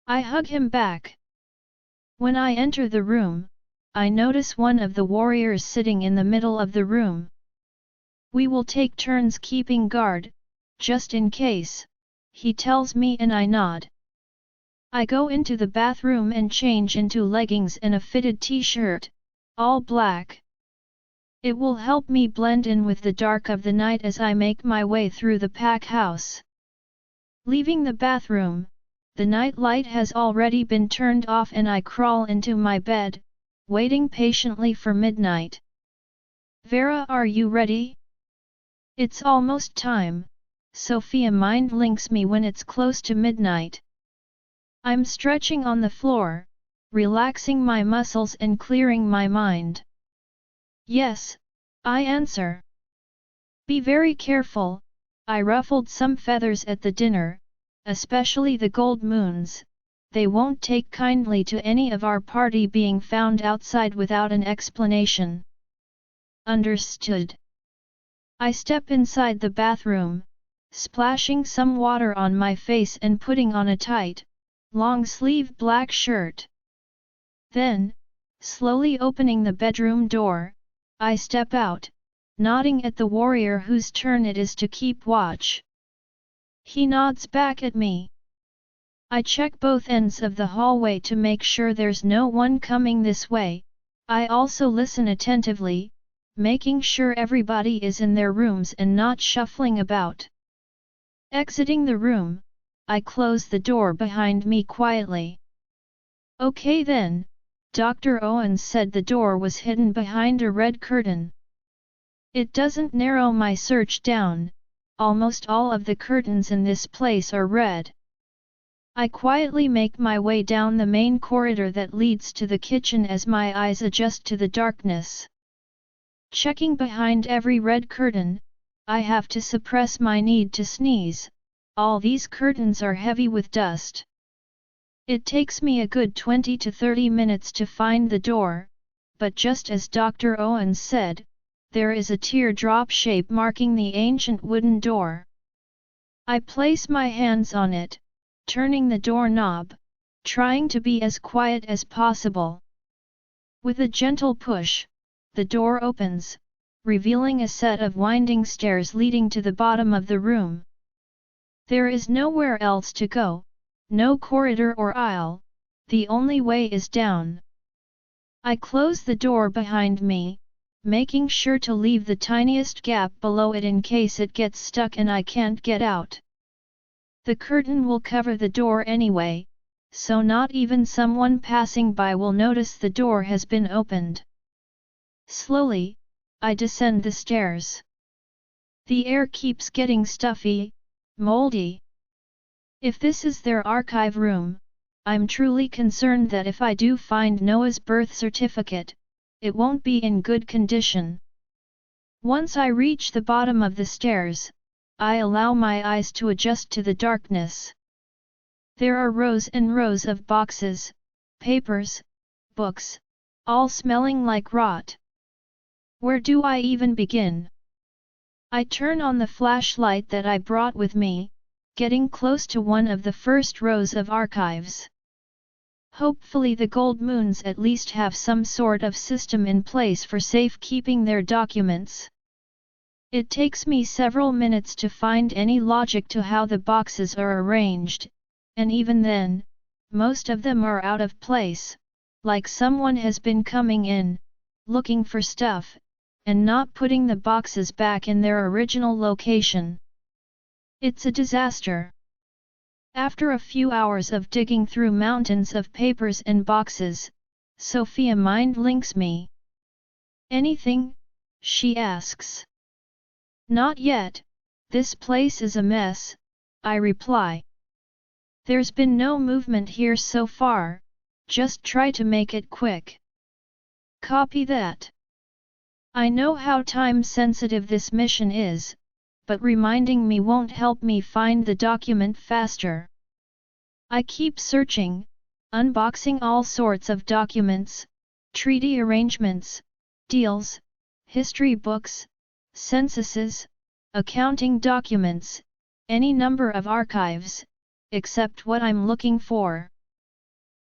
I hug him back. When I enter the room, I notice one of the warriors sitting in the middle of the room. We will take turns keeping guard, just in case, he tells me and I nod. I go into the bathroom and change into leggings and a fitted t-shirt, all black. It will help me blend in with the dark of the night as I make my way through the pack house. Leaving the bathroom, the night light has already been turned off and I crawl into my bed, waiting patiently for midnight. Vera, are you ready? It's almost time, Sophia mind links me when it's close to midnight. I'm stretching on the floor, relaxing my muscles and clearing my mind. Yes, I answer. Be very careful, I ruffled some feathers at the dinner, especially the gold moons, they won't take kindly to any of our party being found outside without an explanation. Understood. I step inside the bathroom, splashing some water on my face and putting on a tight, long-sleeved black shirt. Then, slowly opening the bedroom door, I step out, nodding at the warrior whose turn it is to keep watch. He nods back at me. I check both ends of the hallway to make sure there's no one coming this way. I also listen attentively, making sure everybody is in their rooms and not shuffling about. Exiting the room, I close the door behind me quietly. Okay then, Dr. Owens said the door was hidden behind a red curtain. It doesn't narrow my search down, almost all of the curtains in this place are red. I quietly make my way down the main corridor that leads to the kitchen as my eyes adjust to the darkness. Checking behind every red curtain, I have to suppress my need to sneeze, all these curtains are heavy with dust. It takes me a good 20 to 30 minutes to find the door, but just as Dr. Owens said, there is a teardrop shape marking the ancient wooden door. I place my hands on it, turning the doorknob, trying to be as quiet as possible. With a gentle push, the door opens, revealing a set of winding stairs leading to the bottom of the room. There is nowhere else to go, no corridor or aisle, the only way is down. I close the door behind me, making sure to leave the tiniest gap below it in case it gets stuck and I can't get out. The curtain will cover the door anyway, so not even someone passing by will notice the door has been opened. Slowly, I descend the stairs. The air keeps getting stuffy, moldy. If this is their archive room, I'm truly concerned that if I do find Noah's birth certificate, it won't be in good condition. Once I reach the bottom of the stairs, I allow my eyes to adjust to the darkness. There are rows and rows of boxes, papers, books, all smelling like rot. Where do I even begin? I turn on the flashlight that I brought with me, getting close to one of the first rows of archives. Hopefully the gold moons at least have some sort of system in place for safekeeping their documents. It takes me several minutes to find any logic to how the boxes are arranged, and even then, most of them are out of place, like someone has been coming in, looking for stuff, and not putting the boxes back in their original location. It's a disaster. After a few hours of digging through mountains of papers and boxes, Sophia mind links me. "Anything?" she asks. "Not yet, this place is a mess," I reply. "There's been no movement here so far, just try to make it quick." Copy that. I know how time-sensitive this mission is, but reminding me won't help me find the document faster. I keep searching, unboxing all sorts of documents, treaty arrangements, deals, history books, censuses, accounting documents, any number of archives, except what I'm looking for.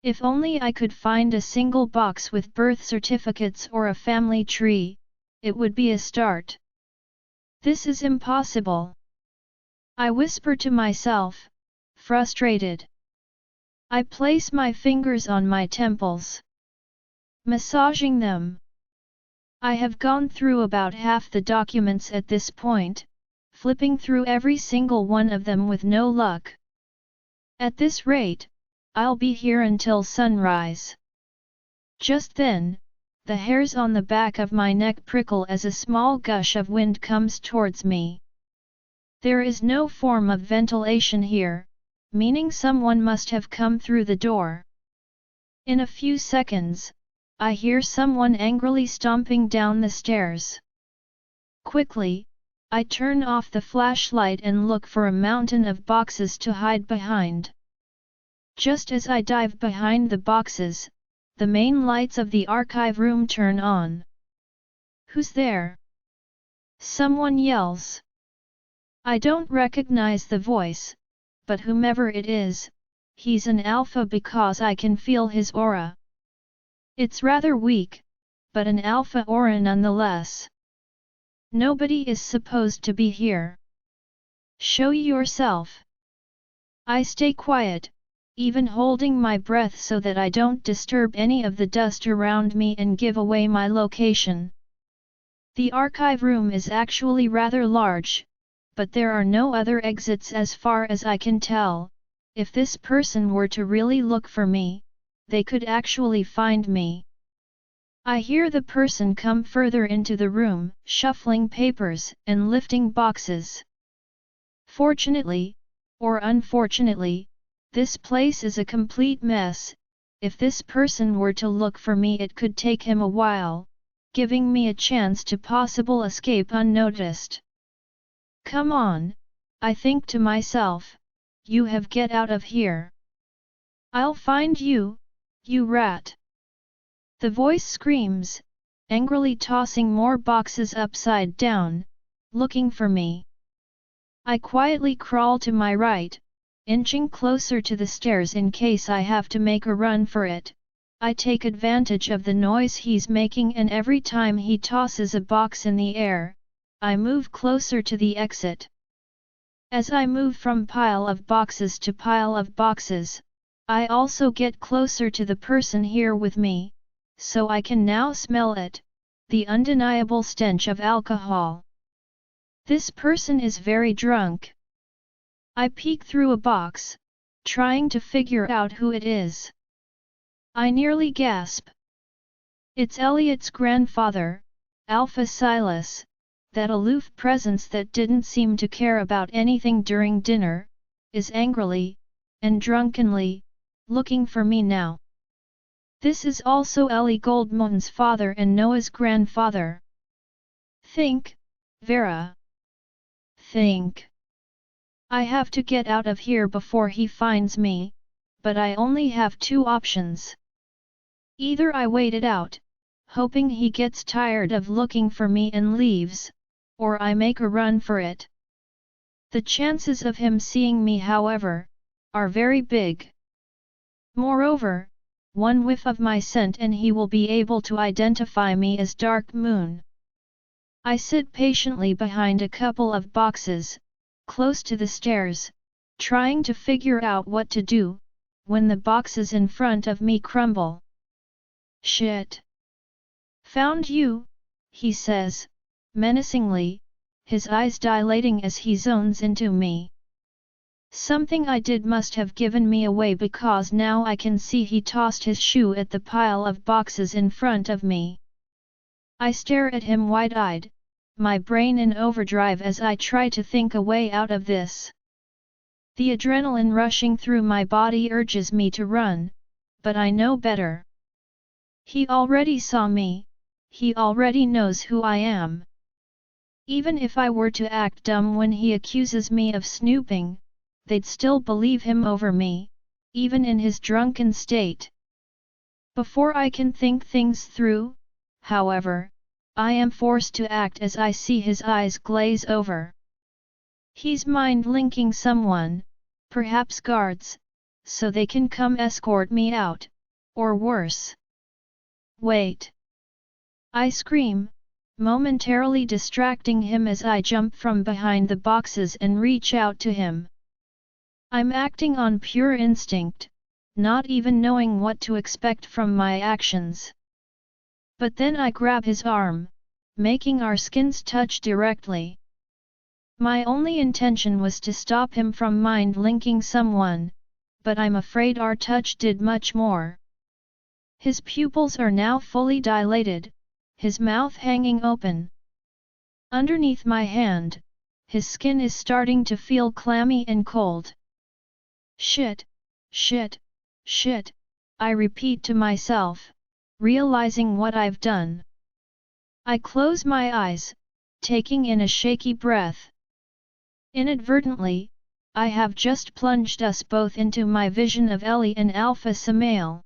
If only I could find a single box with birth certificates or a family tree, it would be a start. This is impossible. I whisper to myself, frustrated. I place my fingers on my temples, massaging them. I have gone through about half the documents at this point, flipping through every single one of them with no luck. At this rate, I'll be here until sunrise. Just then, the hairs on the back of my neck prickle as a small gush of wind comes towards me. There is no form of ventilation here, meaning someone must have come through the door. In a few seconds, I hear someone angrily stomping down the stairs. Quickly, I turn off the flashlight and look for a mountain of boxes to hide behind. Just as I dive behind the boxes, the main lights of the archive room turn on. "Who's there?" someone yells. I don't recognize the voice, but whomever it is, he's an alpha because I can feel his aura. It's rather weak, but an alpha aura nonetheless. "Nobody is supposed to be here. Show yourself." I stay quiet, even holding my breath so that I don't disturb any of the dust around me and give away my location. The archive room is actually rather large, but there are no other exits as far as I can tell. If this person were to really look for me, they could actually find me. I hear the person come further into the room, shuffling papers and lifting boxes. Fortunately, or unfortunately, this place is a complete mess. If this person were to look for me, it could take him a while, giving me a chance to possible escape unnoticed. "Come on," I think to myself, "you have get out of here. I'll find you, you rat." The voice screams, angrily tossing more boxes upside down, looking for me. I quietly crawl to my right, inching closer to the stairs in case I have to make a run for it. I take advantage of the noise he's making, and every time he tosses a box in the air, I move closer to the exit. As I move from pile of boxes to pile of boxes, I also get closer to the person here with me, so I can now smell it, the undeniable stench of alcohol. This person is very drunk. I peek through a box, trying to figure out who it is. I nearly gasp. It's Elliot's grandfather, Alpha Silas, that aloof presence that didn't seem to care about anything during dinner, is angrily, and drunkenly, looking for me now. This is also Ellie Goldmont's father and Noah's grandfather. Think, Vera. Think. I have to get out of here before he finds me, but I only have two options. Either I wait it out, hoping he gets tired of looking for me and leaves, or I make a run for it. The chances of him seeing me, however, are very big. Moreover, one whiff of my scent and he will be able to identify me as Dark Moon. I sit patiently behind a couple of boxes, close to the stairs, trying to figure out what to do, when the boxes in front of me crumble. Shit! Found you, he says, menacingly, his eyes dilating as he zones into me. Something I did must have given me away because now I can see he tossed his shoe at the pile of boxes in front of me. I stare at him wide-eyed, my brain in overdrive as I try to think a way out of this. The adrenaline rushing through my body urges me to run, but I know better. He already saw me, he already knows who I am. Even if I were to act dumb when he accuses me of snooping, they'd still believe him over me, even in his drunken state. Before I can think things through, however, I am forced to act as I see his eyes glaze over. He's mind-linking someone, perhaps guards, so they can come escort me out, or worse. Wait! I scream, momentarily distracting him as I jump from behind the boxes and reach out to him. I'm acting on pure instinct, not even knowing what to expect from my actions. But then I grab his arm, making our skins touch directly. My only intention was to stop him from mind-linking someone, but I'm afraid our touch did much more. His pupils are now fully dilated, his mouth hanging open. Underneath my hand, his skin is starting to feel clammy and cold. Shit, shit, shit, I repeat to myself, realizing what I've done. I close my eyes, taking in a shaky breath. Inadvertently, I have just plunged us both into my vision of Ellie and Alpha Samael.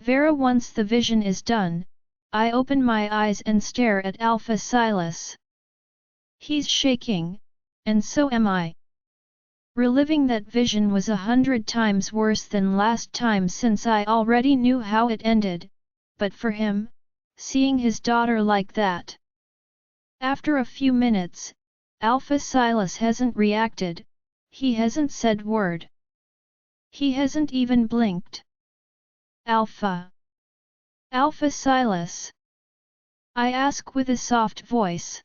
Vera, once the vision is done, I open my eyes and stare at Alpha Silas. He's shaking, and so am I. Reliving that vision was 100 times worse than last time since I already knew how it ended, but for him, seeing his daughter like that. After a few minutes, Alpha Silas hasn't reacted, he hasn't said word. He hasn't even blinked. Alpha. Alpha Silas. I ask with a soft voice.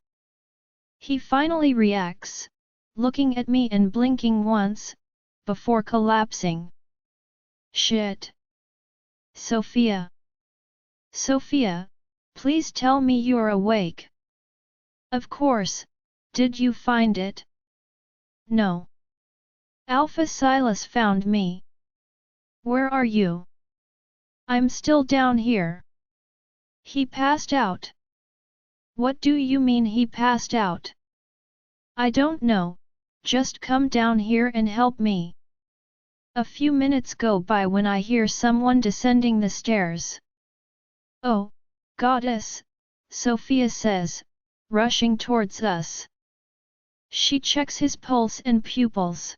He finally reacts, looking at me and blinking once, before collapsing. Shit. Sophia. Sophia, please tell me you're awake. Of course, did you find it? No. Alpha Silas found me. Where are you? I'm still down here. He passed out. What do you mean he passed out? I don't know, just come down here and help me. A few minutes go by when I hear someone descending the stairs. Oh, goddess, Sophia says, rushing towards us. She checks his pulse and pupils.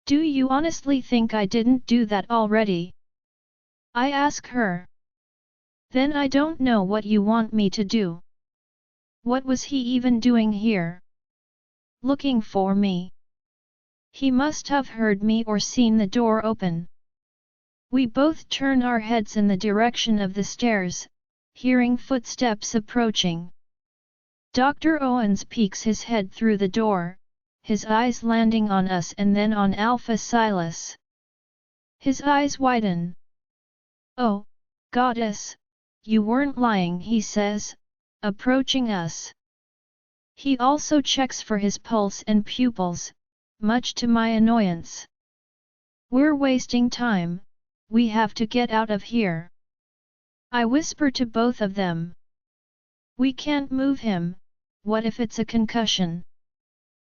Do you honestly think I didn't do that already? I ask her. Then I don't know what you want me to do. What was he even doing here? Looking for me. He must have heard me or seen the door open. We both turn our heads in the direction of the stairs, hearing footsteps approaching. Dr. Owens peeks his head through the door, his eyes landing on us and then on Alpha Silas. His eyes widen. Oh, goddess, you weren't lying, he says, approaching us. He also checks for his pulse and pupils, much to my annoyance. We're wasting time, we have to get out of here. I whisper to both of them. We can't move him, what if it's a concussion?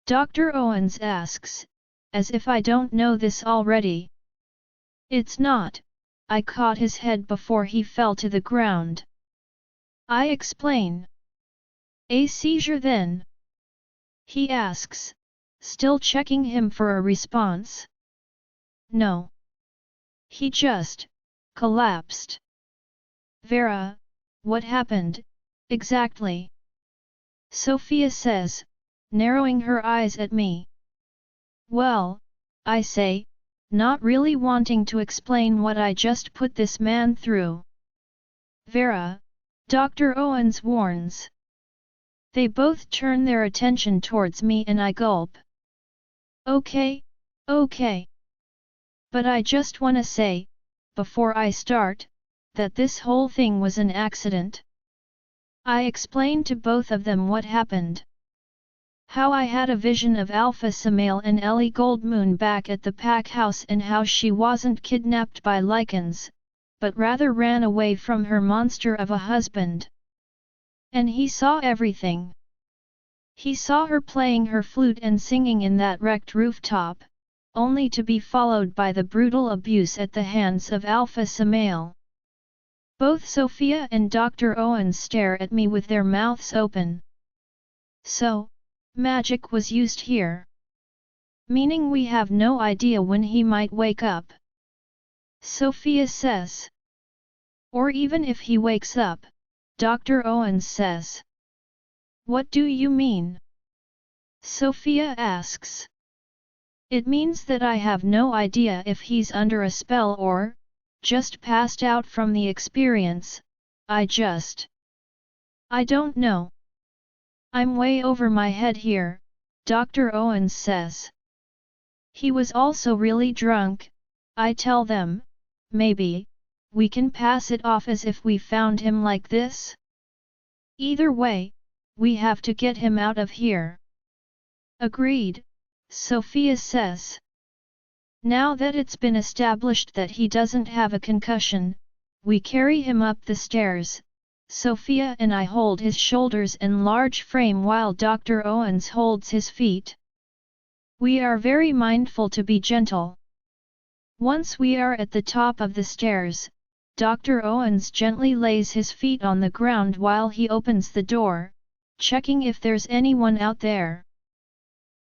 Dr. Owens asks, as if I don't know this already. It's not, I caught his head before he fell to the ground. I explain. A seizure then? He asks, still checking him for a response. No. He just collapsed. Vera, what happened, exactly? Sophia says, narrowing her eyes at me. Well, I say, not really wanting to explain what I just put this man through. Vera, Dr. Owens warns. They both turn their attention towards me and I gulp. Okay, okay. But I just wanna say, before I start, that this whole thing was an accident. I explained to both of them what happened. How I had a vision of Alpha Samael and Ellie Goldmoon back at the pack house and how she wasn't kidnapped by Lycans, but rather ran away from her monster of a husband. And he saw everything. He saw her playing her flute and singing in that wrecked rooftop, only to be followed by the brutal abuse at the hands of Alpha Samael. Both Sophia and Dr. Owens stare at me with their mouths open. So, magic was used here. Meaning we have no idea when he might wake up. Sophia says. Or even if he wakes up, Dr. Owens says. What do you mean? Sophia asks. It means that I have no idea if he's under a spell or, just passed out from the experience, I don't know. I'm way over my head here, Dr. Owens says. He was also really drunk, I tell them, maybe, we can pass it off as if we found him like this? Either way, we have to get him out of here. Agreed, Sophia says. Now that it's been established that he doesn't have a concussion, we carry him up the stairs. Sophia and I hold his shoulders and large frame while Dr. Owens holds his feet. We are very mindful to be gentle. Once we are at the top of the stairs, Dr. Owens gently lays his feet on the ground while he opens the door, checking if there's anyone out there.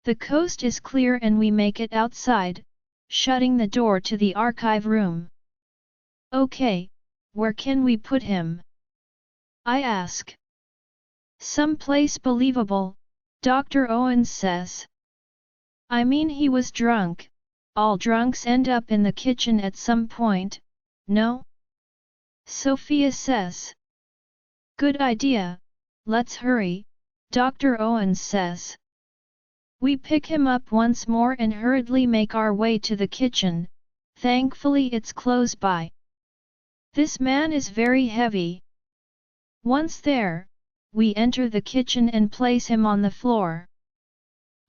The coast is clear and we make it outside, shutting the door to the archive room. Okay, where can we put him? I ask. Someplace believable, Dr. Owens says. I mean he was drunk, all drunks end up in the kitchen at some point, no? Sophia says. Good idea, let's hurry, Dr. Owens says. We pick him up once more and hurriedly make our way to the kitchen, thankfully it's close by. This man is very heavy. Once there, we enter the kitchen and place him on the floor.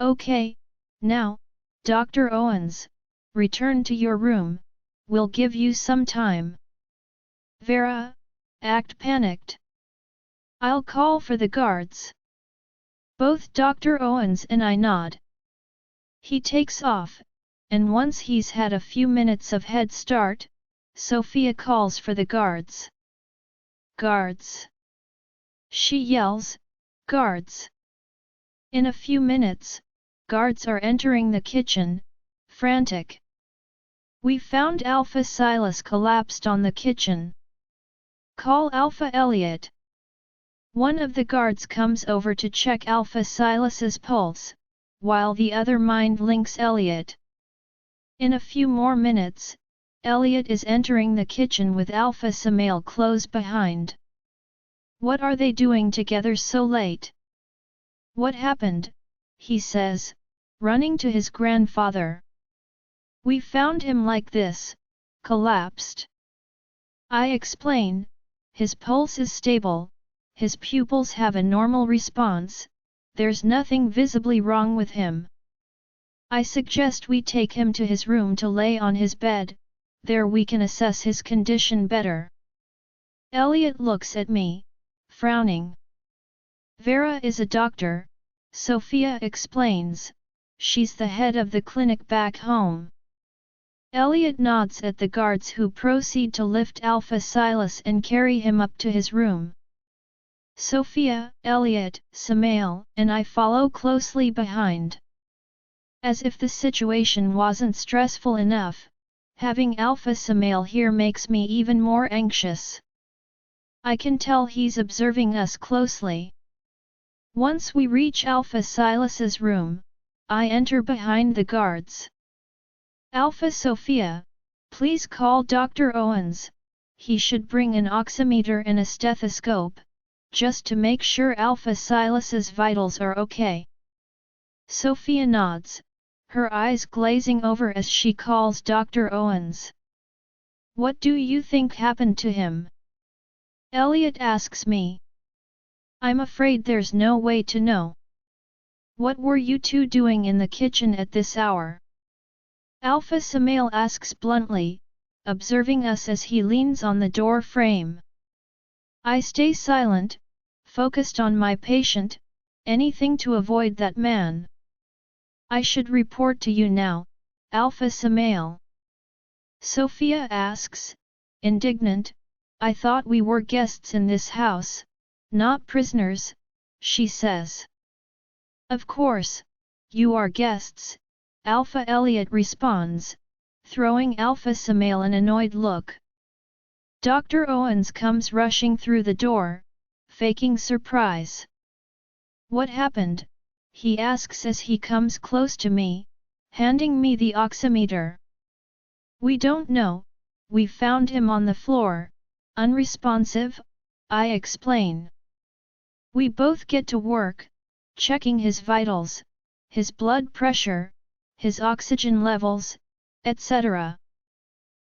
Okay, now, Dr. Owens, return to your room, we'll give you some time. Vera, act panicked. I'll call for the guards. Both Dr. Owens and I nod. He takes off, and once he's had a few minutes of head start, Sophia calls for the guards. Guards! She yells, guards! In a few minutes, guards are entering the kitchen, frantic. We found Alpha Silas collapsed on the kitchen. Call Alpha Elliot. One of the guards comes over to check Alpha Silas's pulse, while the other mind links Elliot. In a few more minutes, Elliot is entering the kitchen with Alpha Samael close behind. What are they doing together so late? What happened? He says, running to his grandfather. We found him like this, collapsed. I explain, his pulse is stable, his pupils have a normal response, there's nothing visibly wrong with him. I suggest we take him to his room to lay on his bed, there we can assess his condition better. Elliot looks at me, frowning. Vera is a doctor, Sophia explains. She's the head of the clinic back home. Elliot nods at the guards who proceed to lift Alpha Silas and carry him up to his room. Sophia, Elliot, Samael, and I follow closely behind. As if the situation wasn't stressful enough, having Alpha Samael here makes me even more anxious. I can tell he's observing us closely. Once we reach Alpha Silas's room, I enter behind the guards. Alpha Sophia, please call Dr. Owens. He should bring an oximeter and a stethoscope, just to make sure Alpha Silas's vitals are okay. Sophia nods, her eyes glazing over as she calls Dr. Owens. What do you think happened to him? Elliot asks me. I'm afraid there's no way to know. What were you two doing in the kitchen at this hour? Alpha Samael asks bluntly, observing us as he leans on the door frame. I stay silent, focused on my patient, anything to avoid that man. I should report to you now, Alpha Samael. Sophia asks, indignant, I thought we were guests in this house, not prisoners, she says. Of course, you are guests, Alpha Elliot responds, throwing Alpha Samael an annoyed look. Dr. Owens comes rushing through the door, faking surprise. What happened? He asks as he comes close to me, handing me the oximeter. We don't know, we found him on the floor, unresponsive, I explain. We both get to work, checking his vitals, his blood pressure, his oxygen levels, etc.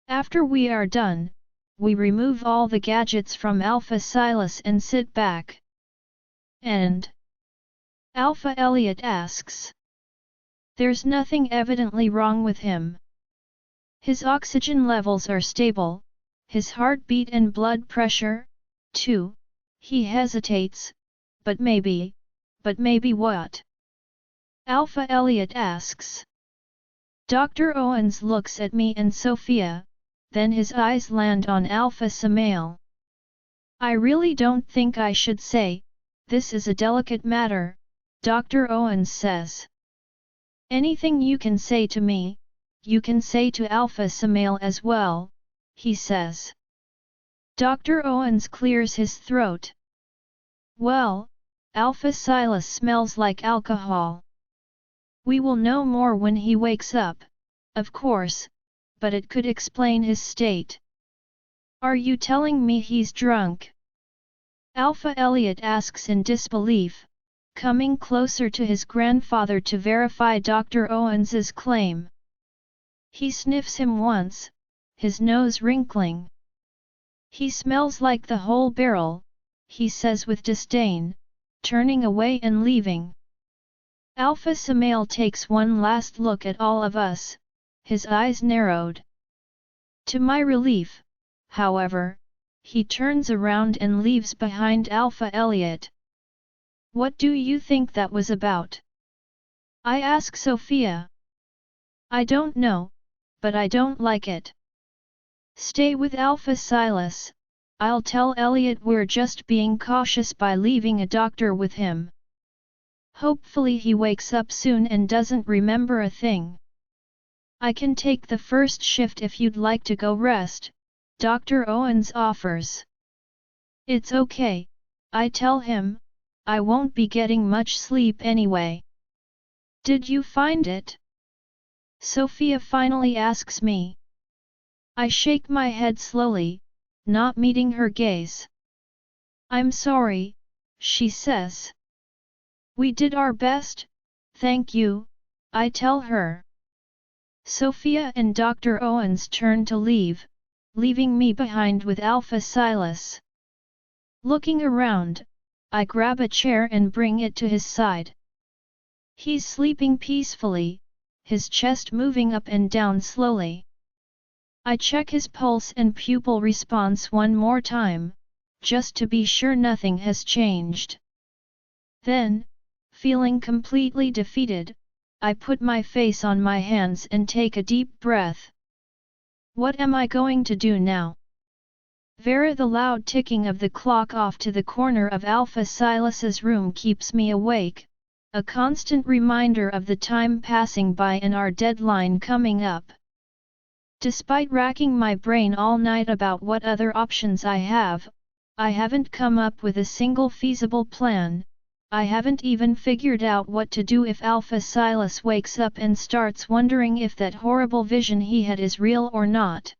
After we are done, we remove all the gadgets from Alpha Silas and sit back. And Alpha Elliot asks. There's nothing evidently wrong with him. His oxygen levels are stable, his heartbeat and blood pressure, too. He hesitates, but maybe what? Alpha Elliot asks. Dr. Owens looks at me and Sophia, then his eyes land on Alpha Samael. I really don't think I should say, this is a delicate matter, Dr. Owens says. Anything you can say to me, you can say to Alpha Samael as well, he says. Dr. Owens clears his throat. Well, Alpha Silas smells like alcohol. We will know more when he wakes up, of course, but it could explain his state. Are you telling me he's drunk? Alpha Elliot asks in disbelief, coming closer to his grandfather to verify Dr. Owens's claim. He sniffs him once, his nose wrinkling. He smells like the whole barrel, he says with disdain, turning away and leaving. Alpha Samael takes one last look at all of us, his eyes narrowed. To my relief, however, he turns around and leaves behind Alpha Elliot. What do you think that was about? I ask Sophia. I don't know, but I don't like it. Stay with Alpha Silas, I'll tell Elliot we're just being cautious by leaving a doctor with him. Hopefully he wakes up soon and doesn't remember a thing. I can take the first shift if you'd like to go rest, Dr. Owens offers. It's okay, I tell him, I won't be getting much sleep anyway. Did you find it? Sophia finally asks me. I shake my head slowly, not meeting her gaze. I'm sorry, she says. We did our best, thank you, I tell her. Sophia and Dr. Owens turn to leave, leaving me behind with Alpha Silas. Looking around, I grab a chair and bring it to his side. He's sleeping peacefully, his chest moving up and down slowly. I check his pulse and pupil response one more time, just to be sure nothing has changed. Then, feeling completely defeated, I put my face on my hands and take a deep breath. What am I going to do now? The loud ticking of the clock off to the corner of Alpha Silas's room keeps me awake, a constant reminder of the time passing by and our deadline coming up. Despite racking my brain all night about what other options I haven't come up with a single feasible plan. I haven't even figured out what to do if Alpha Silas wakes up and starts wondering if that horrible vision he had is real or not.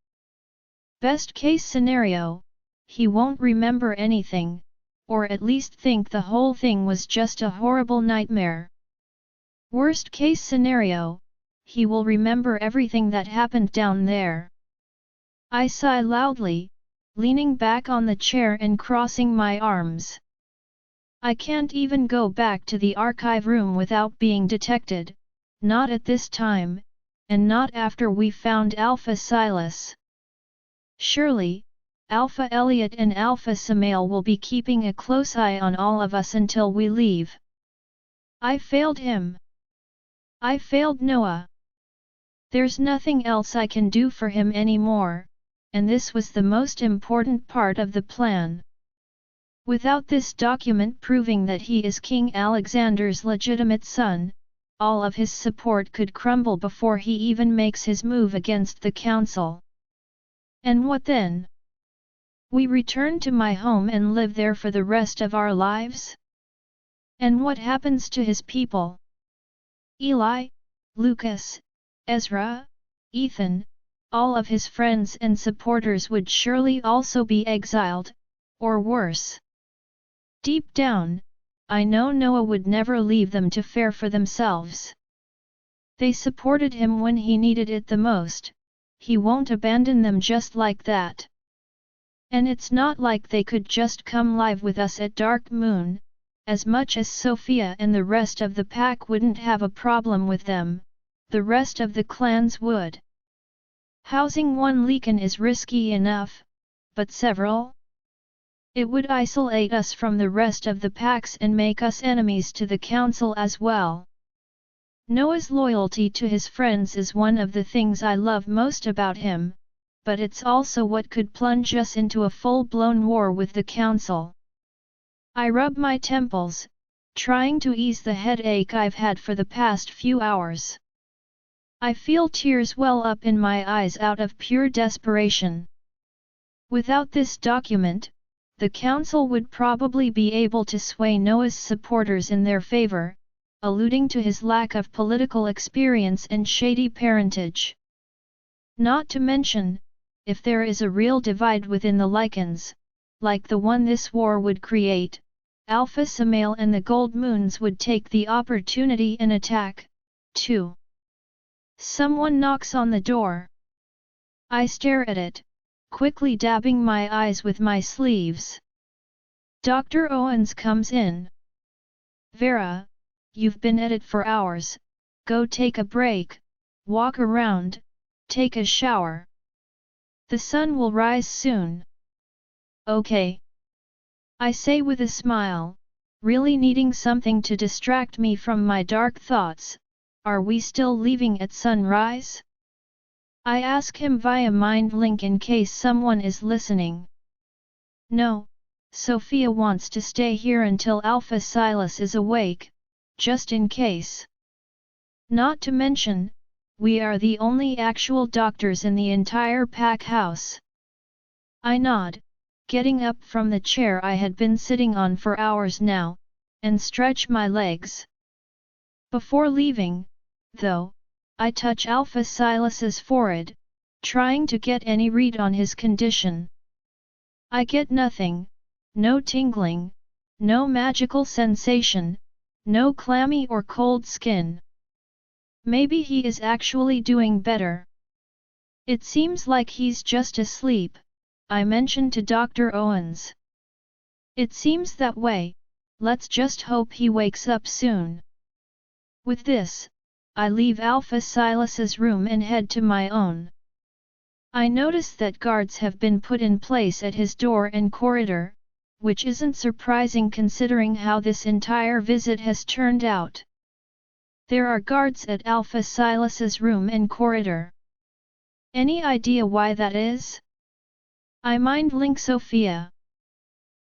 Best case scenario, he won't remember anything, or at least think the whole thing was just a horrible nightmare. Worst case scenario, he will remember everything that happened down there. I sigh loudly, leaning back on the chair and crossing my arms. I can't even go back to the archive room without being detected, not at this time, and not after we found Alpha Silas. Surely, Alpha Elliot and Alpha Samael will be keeping a close eye on all of us until we leave. I failed him. I failed Noah. There's nothing else I can do for him anymore, and this was the most important part of the plan. Without this document proving that he is King Alexander's legitimate son, all of his support could crumble before he even makes his move against the council. And what then? We return to my home and live there for the rest of our lives? And what happens to his people? Eli, Lucas, Ezra, Ethan, all of his friends and supporters would surely also be exiled, or worse. Deep down, I know Noah would never leave them to fare for themselves. They supported him when he needed it the most, he won't abandon them just like that. And it's not like they could just come live with us at Dark Moon, as much as Sophia and the rest of the pack wouldn't have a problem with them, the rest of the clans would. Housing one Lycan is risky enough, but several? It would isolate us from the rest of the packs and make us enemies to the council as well. Noah's loyalty to his friends is one of the things I love most about him, but it's also what could plunge us into a full-blown war with the council. I rub my temples, trying to ease the headache I've had for the past few hours. I feel tears well up in my eyes out of pure desperation. Without this document, the council would probably be able to sway Noah's supporters in their favor, alluding to his lack of political experience and shady parentage. Not to mention, if there is a real divide within the Lycans, like the one this war would create, Alpha Samael and the Gold Moons would take the opportunity and attack, too. Someone knocks on the door. I stare at it, quickly dabbing my eyes with my sleeves. Dr. Owens comes in. Vera, you've been at it for hours, go take a break, walk around, take a shower. The sun will rise soon. Okay. I say with a smile, really needing something to distract me from my dark thoughts. Are we still leaving at sunrise? I ask him via mind link in case someone is listening. No, Sophia wants to stay here until Alpha Silas is awake, just in case. Not to mention, we are the only actual doctors in the entire pack house. I nod, getting up from the chair I had been sitting on for hours now, and stretch my legs. Before leaving, though, I touch Alpha Silas's forehead, trying to get any read on his condition. I get nothing, no tingling, no magical sensation, no clammy or cold skin. Maybe he is actually doing better. It seems like he's just asleep, I mentioned to Dr. Owens. It seems that way, let's just hope he wakes up soon. With this, I leave Alpha Silas's room and head to my own. I notice that guards have been put in place at his door and corridor, which isn't surprising considering how this entire visit has turned out. There are guards at Alpha Silas's room and corridor. Any idea why that is? I mind-link Sophia.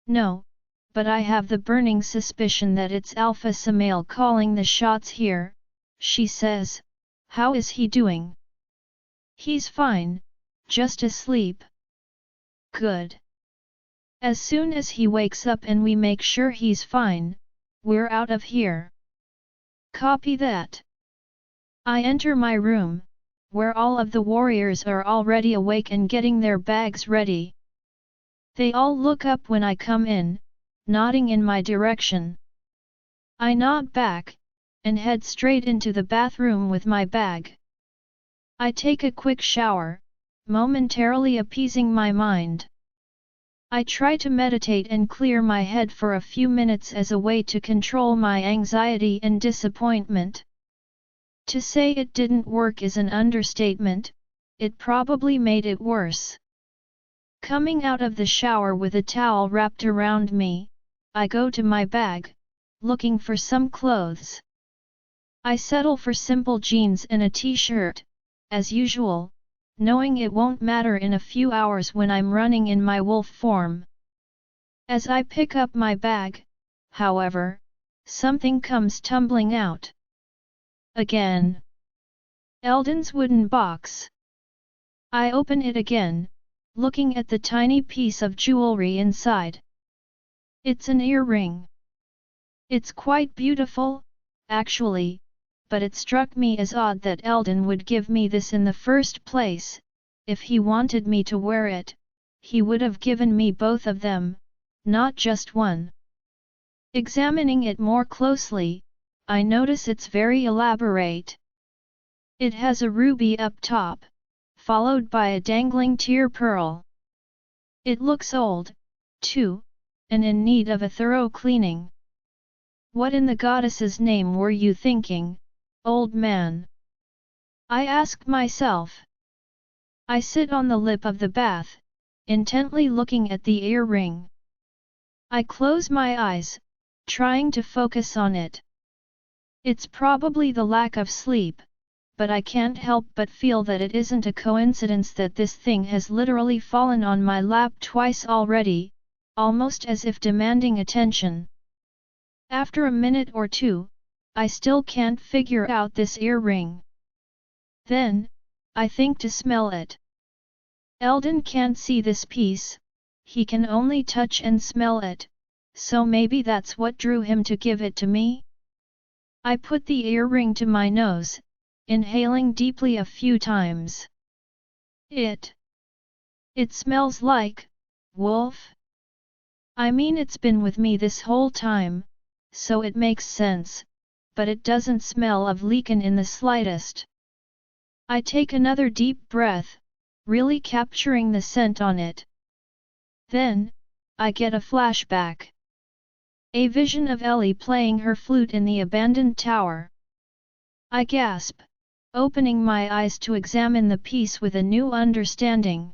No, but I have the burning suspicion that it's Alpha Samael calling the shots here, she says. How is he doing? He's fine, just asleep. Good. As soon as he wakes up and we make sure he's fine, we're out of here. Copy that. I enter my room, where all of the warriors are already awake and getting their bags ready. They all look up when I come in, nodding in my direction. I nod back, and head straight into the bathroom with my bag. I take a quick shower, momentarily appeasing my mind. I try to meditate and clear my head for a few minutes as a way to control my anxiety and disappointment. To say it didn't work is an understatement, it probably made it worse. Coming out of the shower with a towel wrapped around me, I go to my bag, looking for some clothes. I settle for simple jeans and a t-shirt, as usual, knowing it won't matter in a few hours when I'm running in my wolf form. As I pick up my bag, however, something comes tumbling out. Again. Eldon's wooden box. I open it again, looking at the tiny piece of jewelry inside. It's an earring. It's quite beautiful, actually, but it struck me as odd that Eldon would give me this in the first place. If he wanted me to wear it, he would have given me both of them, not just one. Examining it more closely, I notice it's very elaborate. It has a ruby up top, followed by a dangling tear pearl. It looks old, too, and in need of a thorough cleaning. What in the goddess's name were you thinking, old man? I ask myself. I sit on the lip of the bath, intently looking at the earring. I close my eyes, trying to focus on it. It's probably the lack of sleep, but I can't help but feel that it isn't a coincidence that this thing has literally fallen on my lap twice already, almost as if demanding attention. After a minute or two, I still can't figure out this earring. Then, I think to smell it. Eldon can't see this piece, he can only touch and smell it, so maybe that's what drew him to give it to me? I put the earring to my nose, inhaling deeply a few times. It smells like wolf? I mean, it's been with me this whole time, so it makes sense, but it doesn't smell of Lycan in the slightest. I take another deep breath, really capturing the scent on it. Then, I get a flashback. A vision of Ellie playing her flute in the abandoned tower. I gasp, opening my eyes to examine the piece with a new understanding.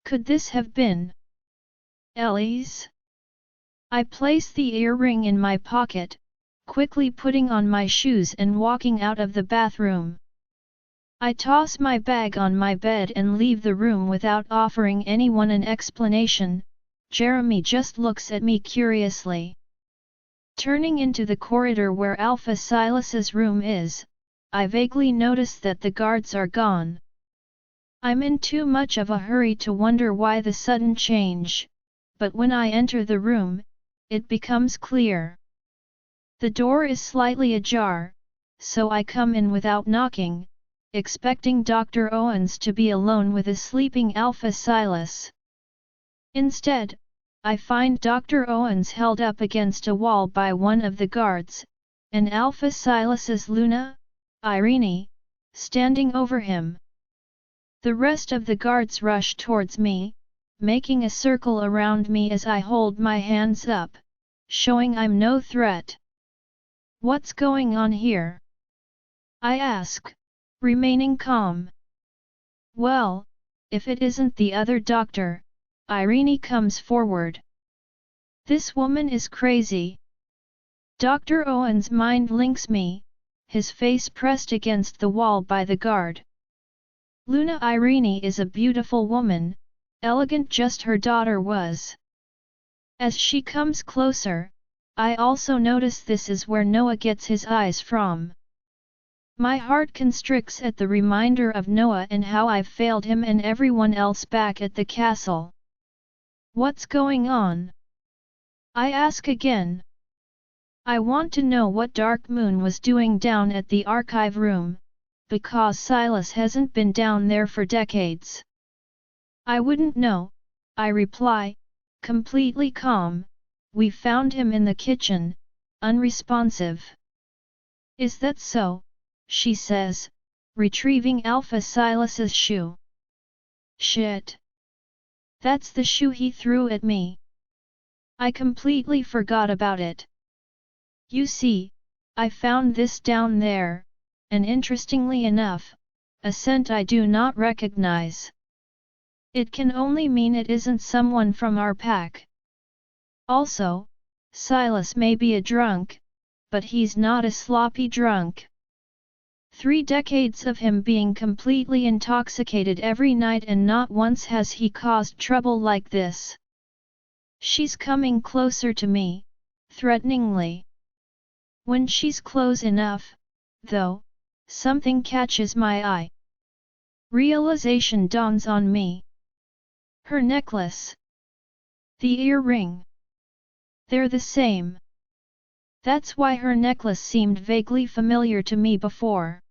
Could this have been Ellie's? I place the earring in my pocket, quickly putting on my shoes and walking out of the bathroom. I toss my bag on my bed and leave the room without offering anyone an explanation. Jeremy just looks at me curiously. Turning into the corridor where Alpha Silas's room is, I vaguely notice that the guards are gone. I'm in too much of a hurry to wonder why the sudden change, but when I enter the room, it becomes clear. The door is slightly ajar, so I come in without knocking, expecting Dr. Owens to be alone with a sleeping Alpha Silas. Instead, I find Dr. Owens held up against a wall by one of the guards, and Alpha Silas's Luna, Irene, standing over him. The rest of the guards rush towards me, making a circle around me as I hold my hands up, showing I'm no threat. What's going on here? I ask, remaining calm. Well, if it isn't the other doctor, Irene comes forward. This woman is crazy. Dr. Owen's mind links me, his face pressed against the wall by the guard. Luna Irene is a beautiful woman, elegant just her daughter was. As she comes closer, I also notice this is where Noah gets his eyes from. My heart constricts at the reminder of Noah and how I've failed him and everyone else back at the castle. What's going on? I ask again. I want to know what Dark Moon was doing down at the archive room, because Silas hasn't been down there for decades. I wouldn't know, I reply, completely calm. We found him in the kitchen, unresponsive. Is that so? She says, retrieving Alpha Silas's shoe. Shit. That's the shoe he threw at me. I completely forgot about it. You see, I found this down there, and interestingly enough, a scent I do not recognize. It can only mean it isn't someone from our pack. Also, Silas may be a drunk, but he's not a sloppy drunk. 3 decades of him being completely intoxicated every night and not once has he caused trouble like this. She's coming closer to me, threateningly. When she's close enough, though, something catches my eye. Realization dawns on me. Her necklace. The earring. They're the same. That's why her necklace seemed vaguely familiar to me before.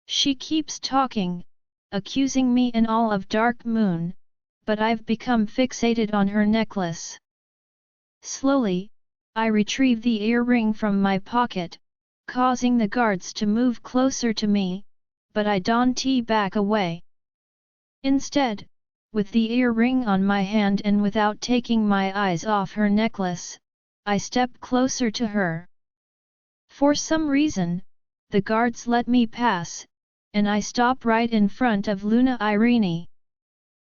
She keeps talking, accusing me and all of Dark Moon, but I've become fixated on her necklace. Slowly, I retrieve the earring from my pocket, causing the guards to move closer to me, but I don't back away. Instead, with the earring on my hand and without taking my eyes off her necklace, I step closer to her. For some reason, the guards let me pass, and I stop right in front of Luna Irene.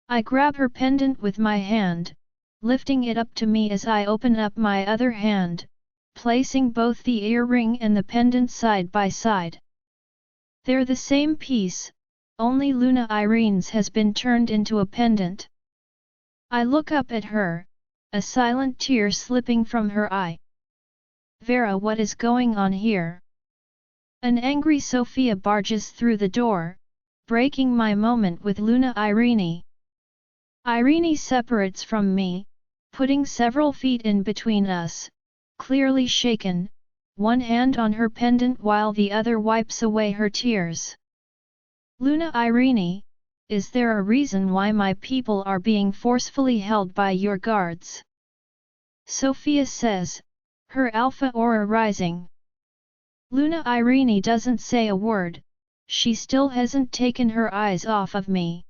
I grab her pendant with my hand, lifting it up to me as I open up my other hand, placing both the earring and the pendant side by side. They're the same piece, only Luna Irene's has been turned into a pendant. I look up at her, a silent tear slipping from her eye. Vera, what is going on here? An angry Sophia barges through the door, breaking my moment with Luna Irene. Irene separates from me, putting several feet in between us, clearly shaken, one hand on her pendant while the other wipes away her tears. Luna Irene, is there a reason why my people are being forcefully held by your guards? Sophia says, her alpha aura rising. Luna Irene doesn't say a word, she still hasn't taken her eyes off of me.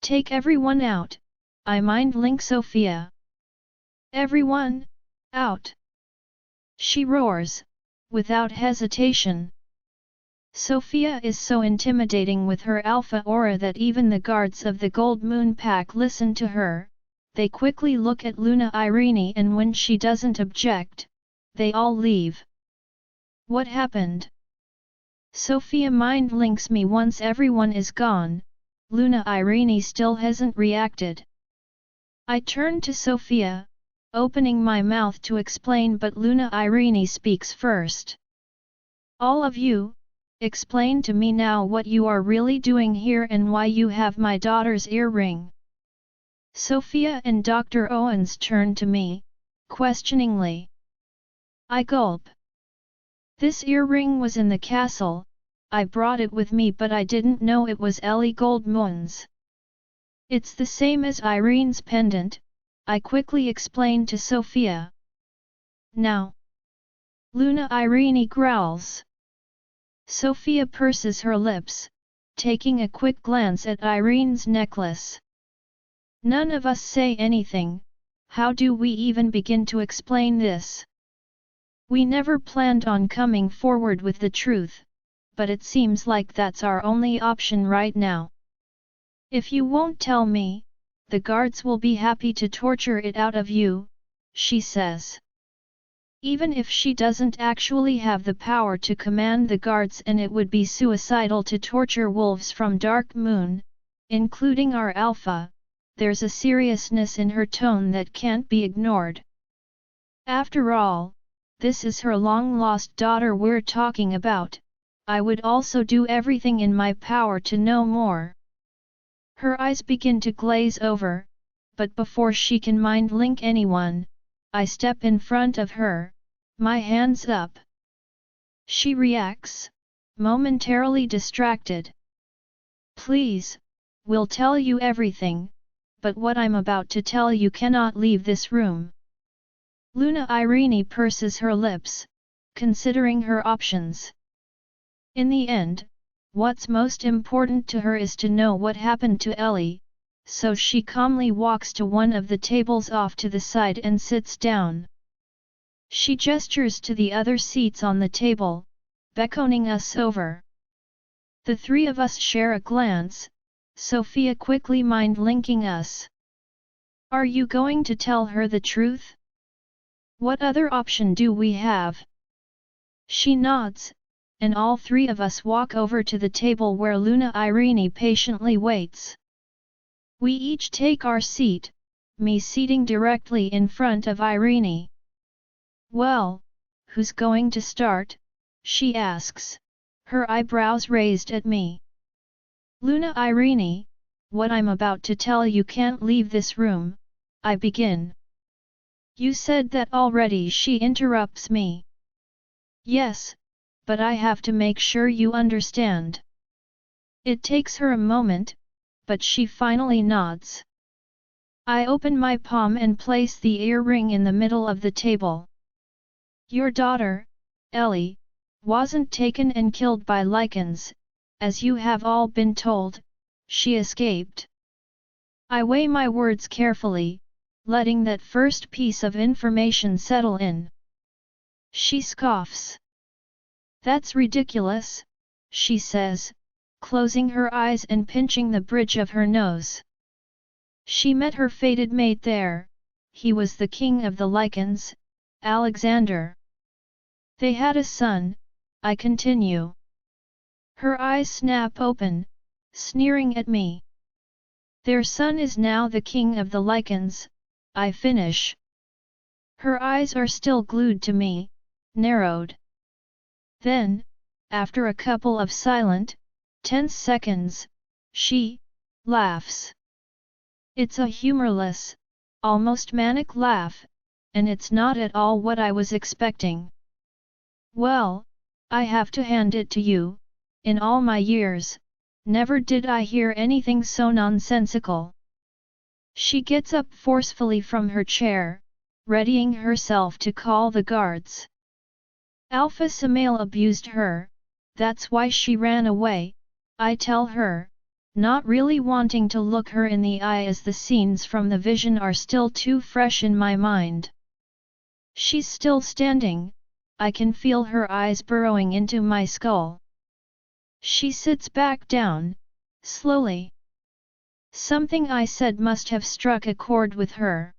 Take everyone out, I mind link Sophia. Everyone, out! She roars, without hesitation. Sophia is so intimidating with her alpha aura that even the guards of the Gold Moon Pack listen to her. They quickly look at Luna Irene and when she doesn't object, they all leave. What happened? Sophia mind links me once everyone is gone. Luna Irene still hasn't reacted. I turn to Sophia, opening my mouth to explain, but Luna Irene speaks first. All of you, explain to me now what you are really doing here and why you have my daughter's earring. Sophia and Dr. Owens turn to me, questioningly. I gulp. This earring was in the castle, I brought it with me but I didn't know it was Ellie Goldmoon's. It's the same as Irene's pendant, I quickly explained to Sophia. Now. Luna Irene growls. Sophia purses her lips, taking a quick glance at Irene's necklace. None of us say anything. How do we even begin to explain this? We never planned on coming forward with the truth, but it seems like that's our only option right now. If you won't tell me, the guards will be happy to torture it out of you, she says. Even if she doesn't actually have the power to command the guards, and it would be suicidal to torture wolves from Dark Moon, including our Alpha, there's a seriousness in her tone that can't be ignored. After all, this is her long-lost daughter we're talking about. I would also do everything in my power to know more. Her eyes begin to glaze over, but before she can mind-link anyone, I step in front of her, my hands up. She reacts, momentarily distracted. Please, we'll tell you everything, but what I'm about to tell you cannot leave this room. Luna Irene purses her lips, considering her options. In the end, what's most important to her is to know what happened to Ellie, so she calmly walks to one of the tables off to the side and sits down. She gestures to the other seats on the table, beckoning us over. The three of us share a glance, Sophia quickly mind-linking us. Are you going to tell her the truth? What other option do we have? She nods, and all three of us walk over to the table where Luna Irene patiently waits. We each take our seat, me seating directly in front of Irene. Well, who's going to start? She asks, her eyebrows raised at me. Luna Irene, what I'm about to tell you can't leave this room, I begin. You said that already, she interrupts me. Yes, but I have to make sure you understand. It takes her a moment, but she finally nods. I open my palm and place the earring in the middle of the table. Your daughter, Ellie, wasn't taken and killed by Lycans, as you have all been told, she escaped. I weigh my words carefully, letting that first piece of information settle in. She scoffs. That's ridiculous, she says, closing her eyes and pinching the bridge of her nose. She met her fated mate there, he was the king of the Lycans, Alexander. They had a son, I continue. Her eyes snap open, sneering at me. Their son is now the king of the Lycans, I finish. Her eyes are still glued to me, narrowed. Then, after a couple of silent, tense seconds, she laughs. It's a humorless, almost manic laugh, and it's not at all what I was expecting. Well, I have to hand it to you, in all my years, never did I hear anything so nonsensical. She gets up forcefully from her chair, readying herself to call the guards. Alpha Samael abused her, that's why she ran away, I tell her, not really wanting to look her in the eye as the scenes from the vision are still too fresh in my mind. She's still standing, I can feel her eyes burrowing into my skull. She sits back down, slowly. Something I said must have struck a chord with her.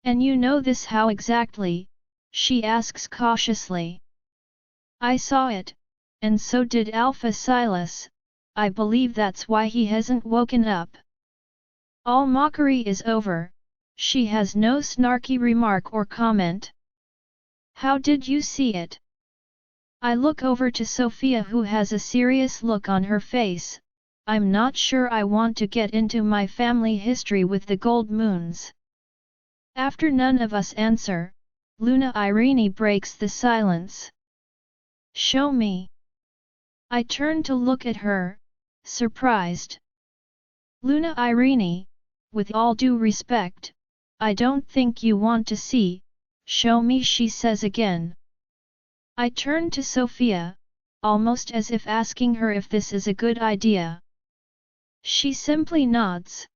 And you know this how exactly? She asks cautiously. I saw it, and so did Alpha Silas, I believe that's why he hasn't woken up. All mockery is over, she has no snarky remark or comment. How did you see it? I look over to Sophia, who has a serious look on her face. I'm not sure I want to get into my family history with the Gold Moons. After none of us answer, Luna Irene breaks the silence. Show me. I turn to look at her, surprised. Luna Irene, with all due respect, I don't think you want to see. Show me, she says again. I turn to Sophia, almost as if asking her if this is a good idea. She simply nods.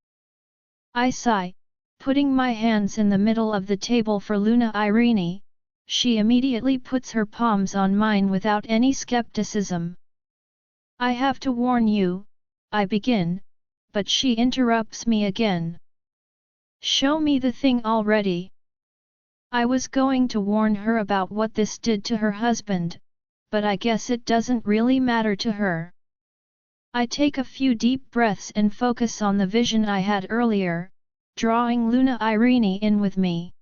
I sigh, putting my hands in the middle of the table for Luna Irene. She immediately puts her palms on mine without any skepticism. I have to warn you, I begin, but she interrupts me again. Show me the thing already. I was going to warn her about what this did to her husband, but I guess it doesn't really matter to her. I take a few deep breaths and focus on the vision I had earlier, drawing Luna Irene in with me.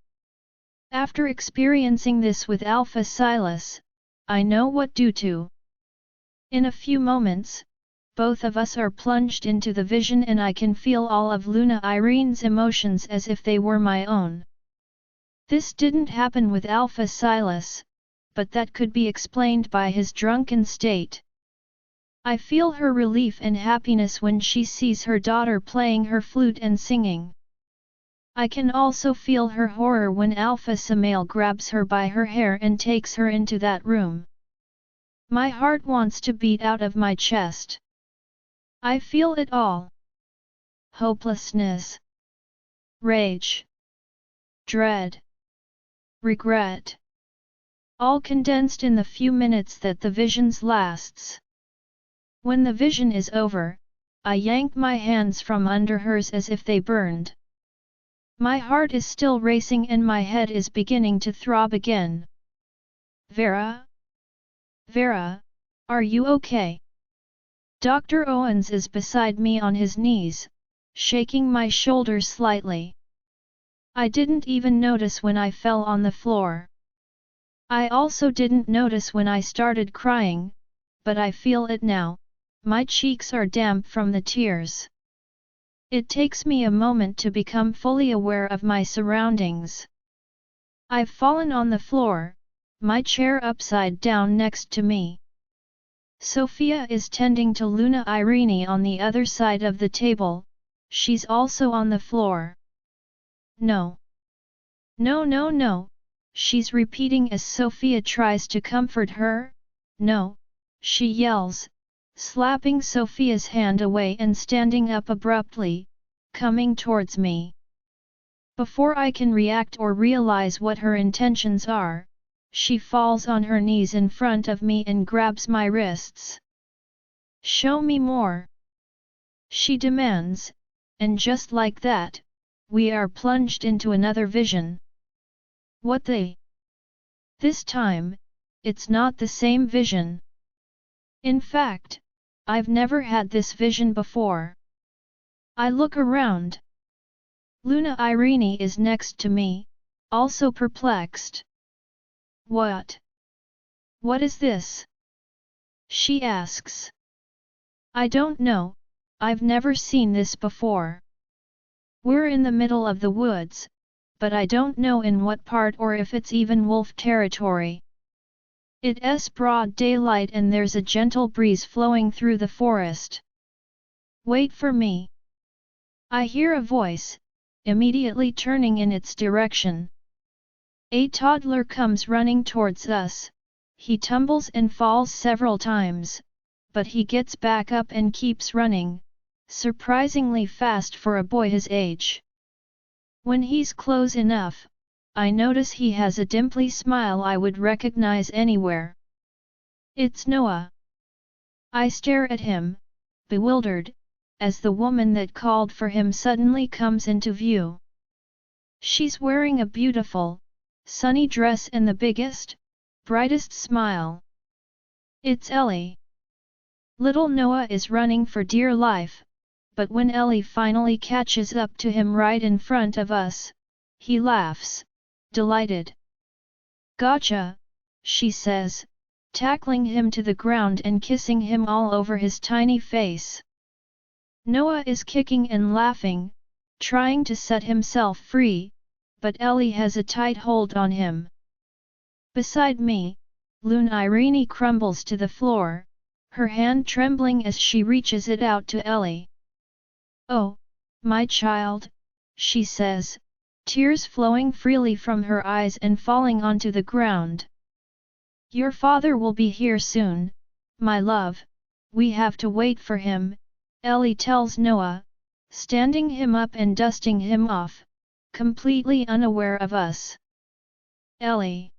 After experiencing this with Alpha Silas, I know what to do. In a few moments, both of us are plunged into the vision and I can feel all of Luna Irene's emotions as if they were my own. This didn't happen with Alpha Silas, but that could be explained by his drunken state. I feel her relief and happiness when she sees her daughter playing her flute and singing. I can also feel her horror when Alpha Samael grabs her by her hair and takes her into that room. My heart wants to beat out of my chest. I feel it all. Hopelessness. Rage. Dread. Regret. All condensed in the few minutes that the vision lasts. When the vision is over, I yank my hands from under hers as if they burned. My heart is still racing and my head is beginning to throb again. Vera? Vera, are you okay? Dr. Owens is beside me on his knees, shaking my shoulders slightly. I didn't even notice when I fell on the floor. I also didn't notice when I started crying, but I feel it now, my cheeks are damp from the tears. It takes me a moment to become fully aware of my surroundings. I've fallen on the floor, my chair upside down next to me. Sophia is tending to Luna Irene on the other side of the table, she's also on the floor. No. No, no, no, she's repeating as Sophia tries to comfort her. No, she yells, slapping Sophia's hand away and standing up abruptly, coming towards me. Before I can react or realize what her intentions are, she falls on her knees in front of me and grabs my wrists. Show me more, she demands, and just like that, we are plunged into another vision. What the? This time, it's not the same vision. In fact, I've never had this vision before. I look around. Luna Irene is next to me, also perplexed. What? What is this? She asks. I don't know, I've never seen this before. We're in the middle of the woods, but I don't know in what part or if it's even wolf territory. It's broad daylight and there's a gentle breeze flowing through the forest. Wait for me. I hear a voice, immediately turning in its direction. A toddler comes running towards us, he tumbles and falls several times, but he gets back up and keeps running, surprisingly fast for a boy his age. When he's close enough, I notice he has a dimply smile I would recognize anywhere. It's Noah. I stare at him, bewildered, as the woman that called for him suddenly comes into view. She's wearing a beautiful, sunny dress and the biggest, brightest smile. It's Ellie. Little Noah is running for dear life, but when Ellie finally catches up to him right in front of us, he laughs, delighted. Gotcha, she says, tackling him to the ground and kissing him all over his tiny face. Noah is kicking and laughing, trying to set himself free, but Ellie has a tight hold on him. Beside me, Luna Irene crumbles to the floor, her hand trembling as she reaches it out to Ellie. Oh, my child, she says, tears flowing freely from her eyes and falling onto the ground. Your father will be here soon, my love, we have to wait for him, Ellie tells Noah, standing him up and dusting him off, completely unaware of us. Ellie.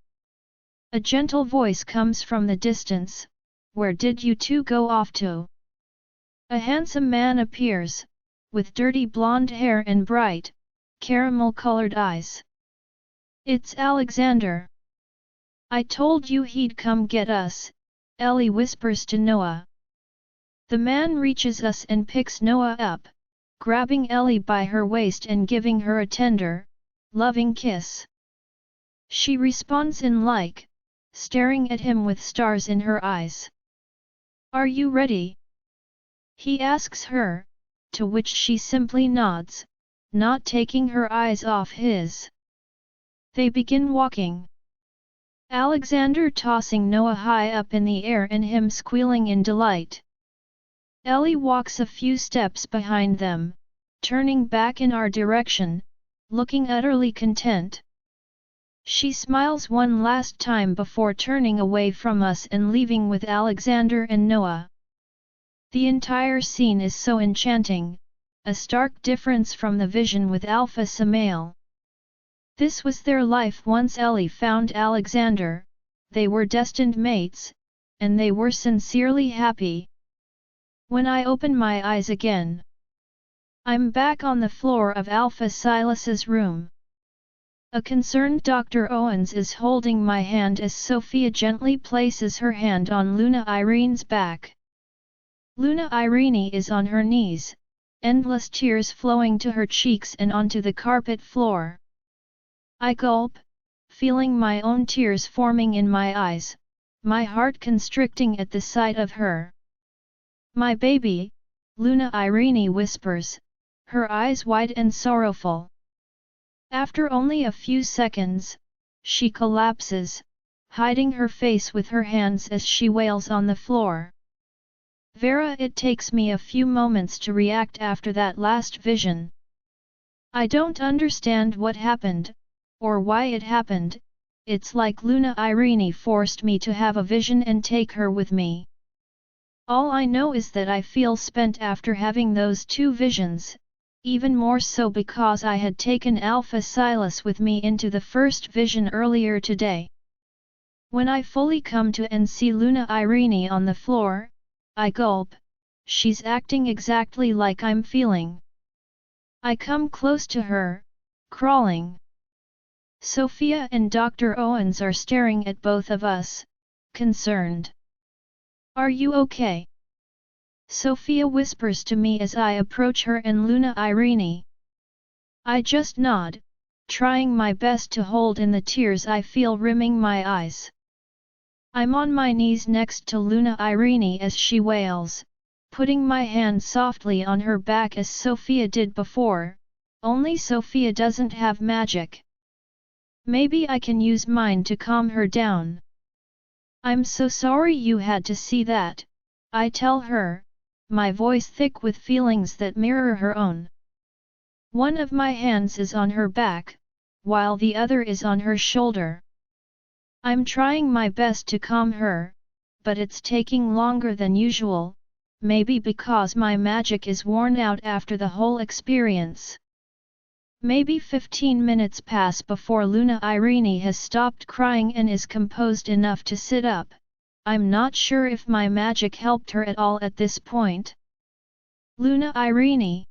A gentle voice comes from the distance, where did you two go off to? A handsome man appears, with dirty blonde hair and bright, caramel-colored eyes. "It's Alexander. I told you he'd come get us," Ellie whispers to Noah. The man reaches us and picks Noah up, grabbing Ellie by her waist and giving her a tender, loving kiss. She responds in like, staring at him with stars in her eyes. "Are you ready?" he asks her, to which she simply nods, not taking her eyes off his. They begin walking. Alexander tossing Noah high up in the air and him squealing in delight. Ellie walks a few steps behind them, turning back in our direction, looking utterly content. She smiles one last time before turning away from us and leaving with Alexander and Noah. The entire scene is so enchanting, a stark difference from the vision with Alpha Samael. This was their life once Ellie found Alexander, they were destined mates, and they were sincerely happy. When I open my eyes again, I'm back on the floor of Alpha Silas's room. A concerned Dr. Owens is holding my hand as Sophia gently places her hand on Luna Irene's back. Luna Irene is on her knees, endless tears flowing to her cheeks and onto the carpet floor. I gulp, feeling my own tears forming in my eyes, my heart constricting at the sight of her. "My baby," Luna Irene whispers, her eyes wide and sorrowful. After only a few seconds, she collapses, hiding her face with her hands as she wails on the floor. Vera, it takes me a few moments to react after that last vision. I don't understand what happened, or why it happened. It's like Luna Irene forced me to have a vision and take her with me. All I know is that I feel spent after having those two visions, even more so because I had taken Alpha Silas with me into the first vision earlier today. When I fully come to and see Luna Irene on the floor, I gulp. She's acting exactly like I'm feeling. I come close to her, crawling. Sophia and Dr. Owens are staring at both of us, concerned. "Are you okay?" Sophia whispers to me as I approach her and Luna Irene. I just nod, trying my best to hold in the tears I feel rimming my eyes. I'm on my knees next to Luna Irene as she wails, putting my hand softly on her back as Sophia did before, only Sophia doesn't have magic. Maybe I can use mine to calm her down. "I'm so sorry you had to see that," I tell her, my voice thick with feelings that mirror her own. One of my hands is on her back, while the other is on her shoulder. I'm trying my best to calm her, but it's taking longer than usual, maybe because my magic is worn out after the whole experience. Maybe 15 minutes pass before Luna Irene has stopped crying and is composed enough to sit up. I'm not sure if my magic helped her at all at this point. "Luna Irene?"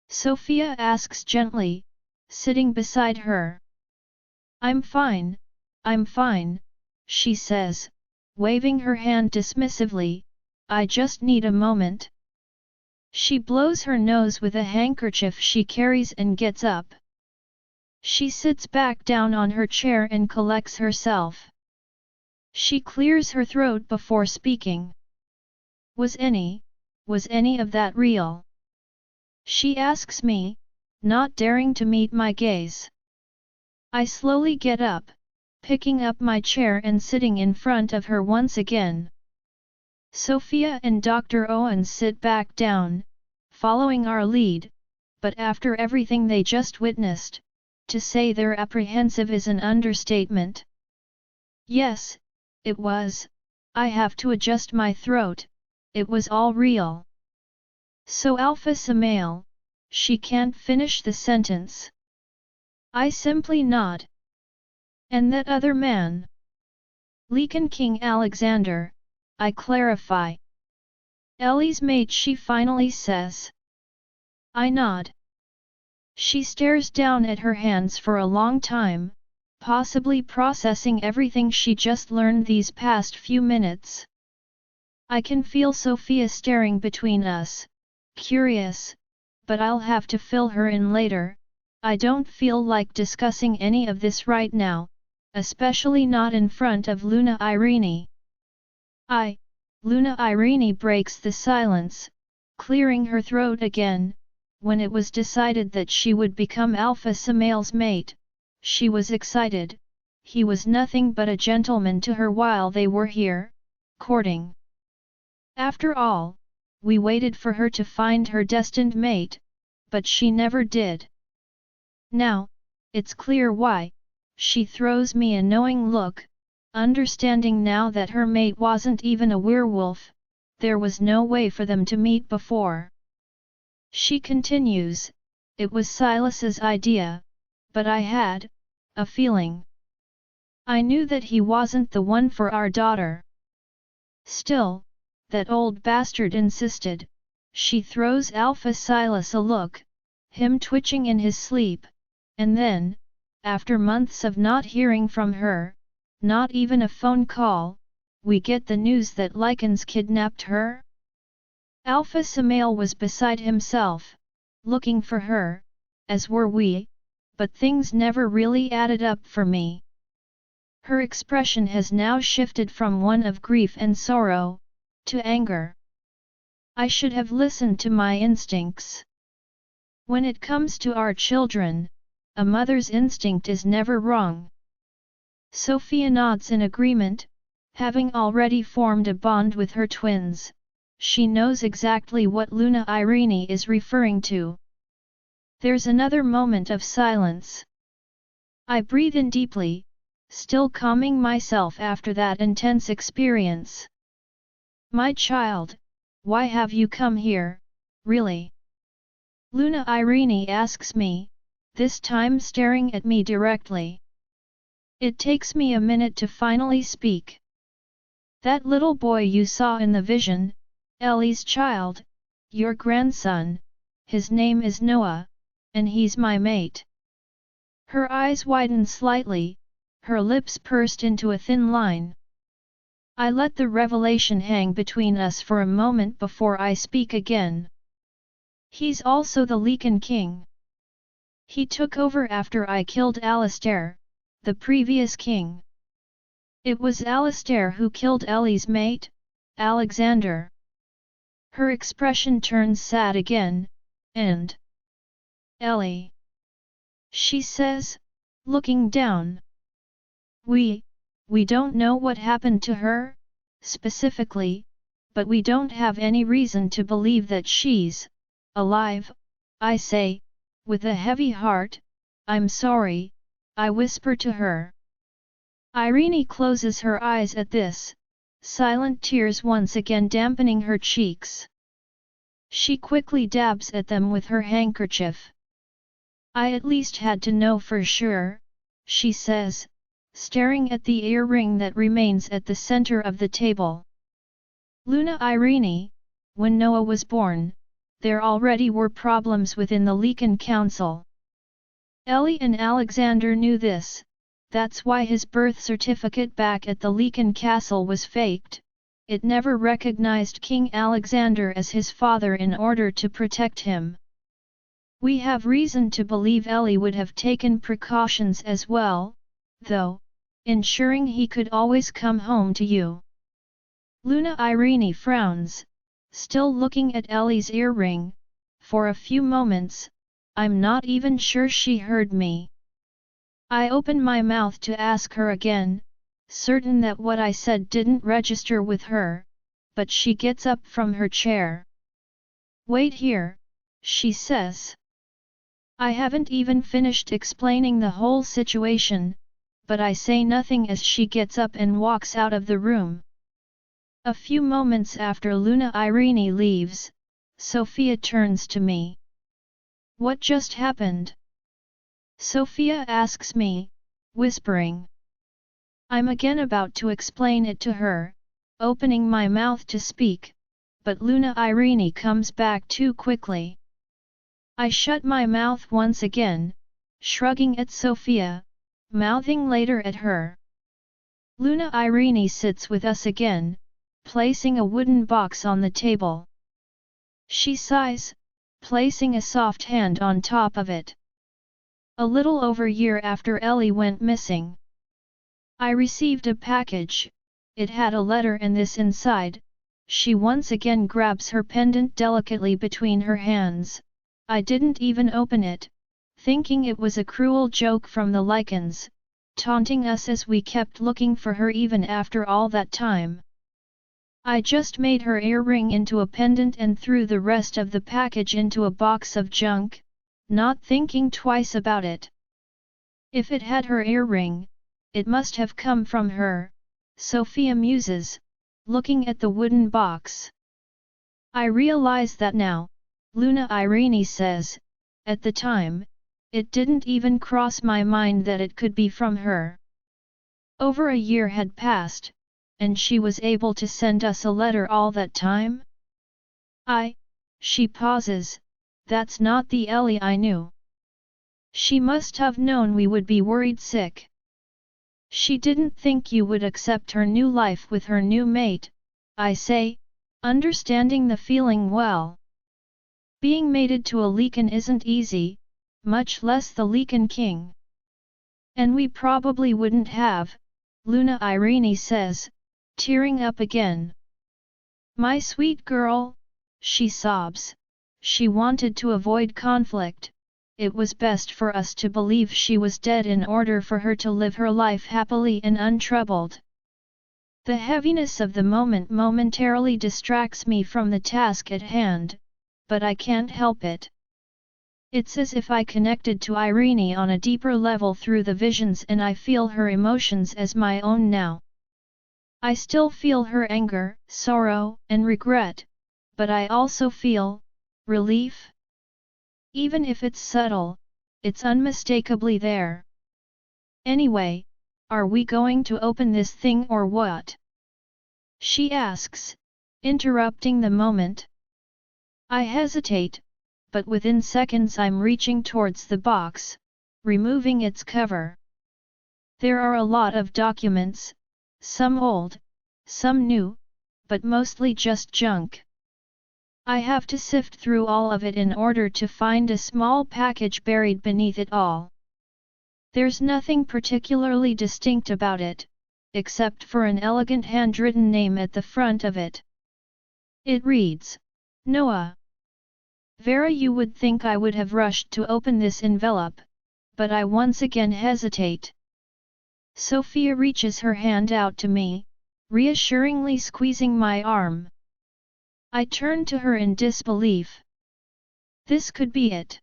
Sophia asks gently, sitting beside her. I'm fine," she says, waving her hand dismissively, "I just need a moment." She blows her nose with a handkerchief she carries and gets up. She sits back down on her chair and collects herself. She clears her throat before speaking. Was any of that real?" she asks me, not daring to meet my gaze. I slowly get up, picking up my chair and sitting in front of her once again. Sophia and Dr. Owens sit back down, following our lead, but after everything they just witnessed, to say they're apprehensive is an understatement. "Yes, it was. I have to adjust my throat, it was all real." "So Alpha Samael," she can't finish the sentence. I simply nod. "And that other man?" "Lycan King Alexander," I clarify. "Ellie's mate," she finally says. I nod. She stares down at her hands for a long time, possibly processing everything she just learned these past few minutes. I can feel Sophia staring between us, curious, but I'll have to fill her in later. I don't feel like discussing any of this right now, especially not in front of Luna Irene. Luna Irene breaks the silence, clearing her throat again. When it was decided that she would become Alpha Samael's mate, she was excited. He was nothing but a gentleman to her while they were here, courting. After all, we waited for her to find her destined mate, but she never did. Now, it's clear why. She throws me a knowing look, understanding now that her mate wasn't even a werewolf. There was no way for them to meet before. She continues, it was Silas's idea, but I had a feeling. I knew that he wasn't the one for our daughter. Still, that old bastard insisted. She throws Alpha Silas a look, him twitching in his sleep, and then, after months of not hearing from her, not even a phone call, we get the news that Lycans kidnapped her. Alpha Samael was beside himself, looking for her, as were we, but things never really added up for me. Her expression has now shifted from one of grief and sorrow, to anger. I should have listened to my instincts. When it comes to our children, a mother's instinct is never wrong. Sophia nods in agreement, having already formed a bond with her twins. She knows exactly what Luna Irene is referring to. There's another moment of silence. I breathe in deeply, still calming myself after that intense experience. My child, why have you come here, really? Luna Irene asks me, this time staring at me directly. It takes me a minute to finally speak. That little boy you saw in the vision, Ellie's child, your grandson, his name is Noah, and he's my mate. Her eyes widen slightly, her lips pursed into a thin line. I let the revelation hang between us for a moment before I speak again. He's also the Lycan king. He took over after I killed Alistair, the previous king. It was Alistair who killed Ellie's mate, Alexander. Her expression turns sad again, and Ellie, she says, looking down. We don't know what happened to her, specifically, but we don't have any reason to believe that she's alive. I say, with a heavy heart, I'm sorry, I whisper to her. Irene closes her eyes at this, silent tears once again dampening her cheeks. She quickly dabs at them with her handkerchief. I at least had to know for sure, she says, staring at the earring that remains at the center of the table. Luna Irene, when Noah was born, there already were problems within the Lycan Council. Ellie and Alexander knew this. That's why his birth certificate back at the Lycan castle was faked. It never recognized King Alexander as his father in order to protect him. We have reason to believe Ellie would have taken precautions as well, though, ensuring he could always come home to you. Luna Irene frowns, still looking at Ellie's earring. For a few moments, I'm not even sure she heard me. I open my mouth to ask her again, certain that what I said didn't register with her, but she gets up from her chair. Wait here, she says. I haven't even finished explaining the whole situation, but I say nothing as she gets up and walks out of the room. A few moments after Luna Irene leaves, Sophia turns to me. What just happened? Sophia asks me, whispering. I'm again about to explain it to her, opening my mouth to speak, but Luna Irene comes back too quickly. I shut my mouth once again, shrugging at Sophia, mouthing later at her. Luna Irene sits with us again, placing a wooden box on the table. She sighs, placing a soft hand on top of it. A little over a year after Ellie went missing, I received a package. It had a letter and this inside. She once again grabs her pendant delicately between her hands. I didn't even open it, thinking it was a cruel joke from the Lycans, taunting us as we kept looking for her even after all that time. I just made her earring into a pendant and threw the rest of the package into a box of junk, not thinking twice about it. If it had her earring, it must have come from her, Sophia muses, looking at the wooden box. I realize that now, Luna Irene says. At the time, it didn't even cross my mind that it could be from her. Over a year had passed, and she was able to send us a letter all that time? She pauses, that's not the Ellie I knew. She must have known we would be worried sick. She didn't think you would accept her new life with her new mate, I say, understanding the feeling well. Being mated to a Lycan isn't easy, much less the Lycan king. And we probably wouldn't have, Luna Irene says, tearing up again. My sweet girl, she sobs. She wanted to avoid conflict. It was best for us to believe she was dead in order for her to live her life happily and untroubled. The heaviness of the moment momentarily distracts me from the task at hand, but I can't help it. It's as if I connected to Irene on a deeper level through the visions and I feel her emotions as my own now. I still feel her anger, sorrow, and regret, but I also feel relief. Even if it's subtle, it's unmistakably there. Anyway, are we going to open this thing or what? She asks, interrupting the moment. I hesitate, but within seconds I'm reaching towards the box, removing its cover. There are a lot of documents, some old, some new, but mostly just junk. I have to sift through all of it in order to find a small package buried beneath it all. There's nothing particularly distinct about it, except for an elegant handwritten name at the front of it. It reads, Noah. Vera, you would think I would have rushed to open this envelope, but I once again hesitate. Sophia reaches her hand out to me, reassuringly squeezing my arm. I turn to her in disbelief. This could be it.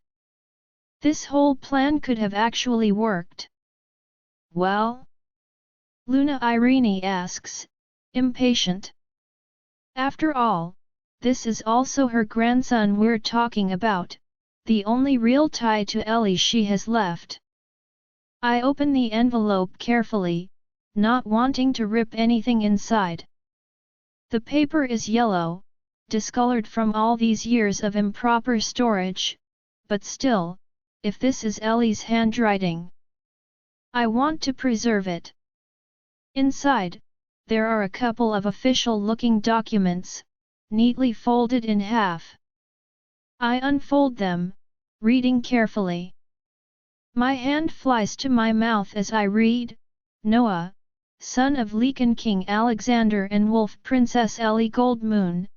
This whole plan could have actually worked. Well? Luna Irene asks, impatient. After all, this is also her grandson we're talking about, the only real tie to Ellie she has left. I open the envelope carefully, not wanting to rip anything inside. The paper is yellow, discolored from all these years of improper storage, but still, if this is Ellie's handwriting, I want to preserve it. Inside, there are a couple of official-looking documents, neatly folded in half. I unfold them, reading carefully. My hand flies to my mouth as I read, Noah, son of Lycan King Alexander and Wolf Princess Ellie Goldmoon,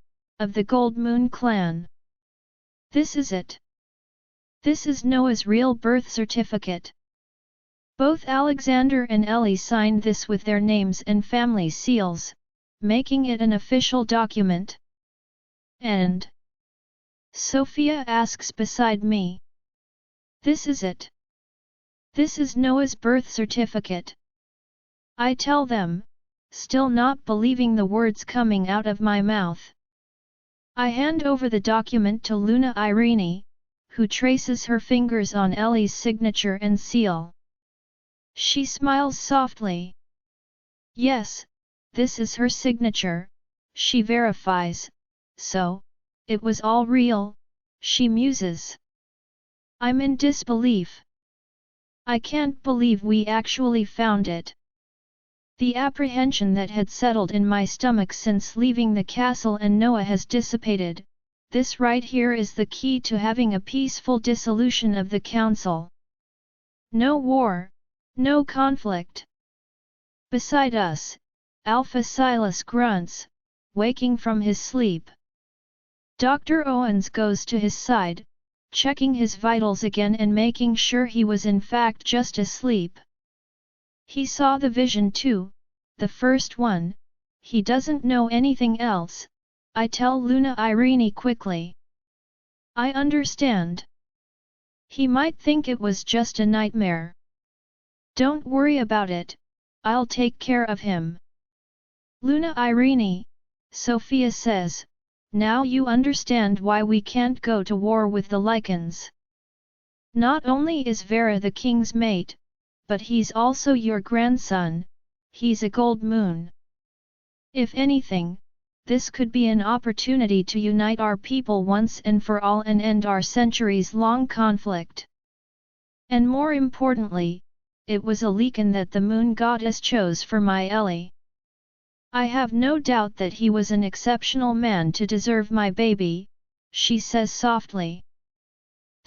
of the Goldmoon clan. This is it. This is Noah's real birth certificate. Both Alexander and Ellie signed this with their names and family seals, making it an official document. And Sophia asks beside me. This is it. This is Noah's birth certificate. I tell them, still not believing the words coming out of my mouth. I hand over the document to Luna Irene, who traces her fingers on Ellie's signature and seal. She smiles softly. Yes, this is her signature, she verifies. So, it was all real, she muses. I'm in disbelief. I can't believe we actually found it. The apprehension that had settled in my stomach since leaving the castle and Noah has dissipated. This right here is the key to having a peaceful dissolution of the council. No war, no conflict. Beside us, Alpha Silas grunts, waking from his sleep. Dr. Owens goes to his side, checking his vitals again and making sure he was in fact just asleep. He saw the vision too, the first one. He doesn't know anything else, I tell Luna Irene quickly. I understand. He might think it was just a nightmare. Don't worry about it, I'll take care of him. Luna Irene, Sophia says, now you understand why we can't go to war with the Lycans. Not only is Vera the king's mate, but he's also your grandson, he's a gold moon. If anything, this could be an opportunity to unite our people once and for all and end our centuries-long conflict. And more importantly, it was a Lycan that the moon goddess chose for my Ellie. I have no doubt that he was an exceptional man to deserve my baby, she says softly.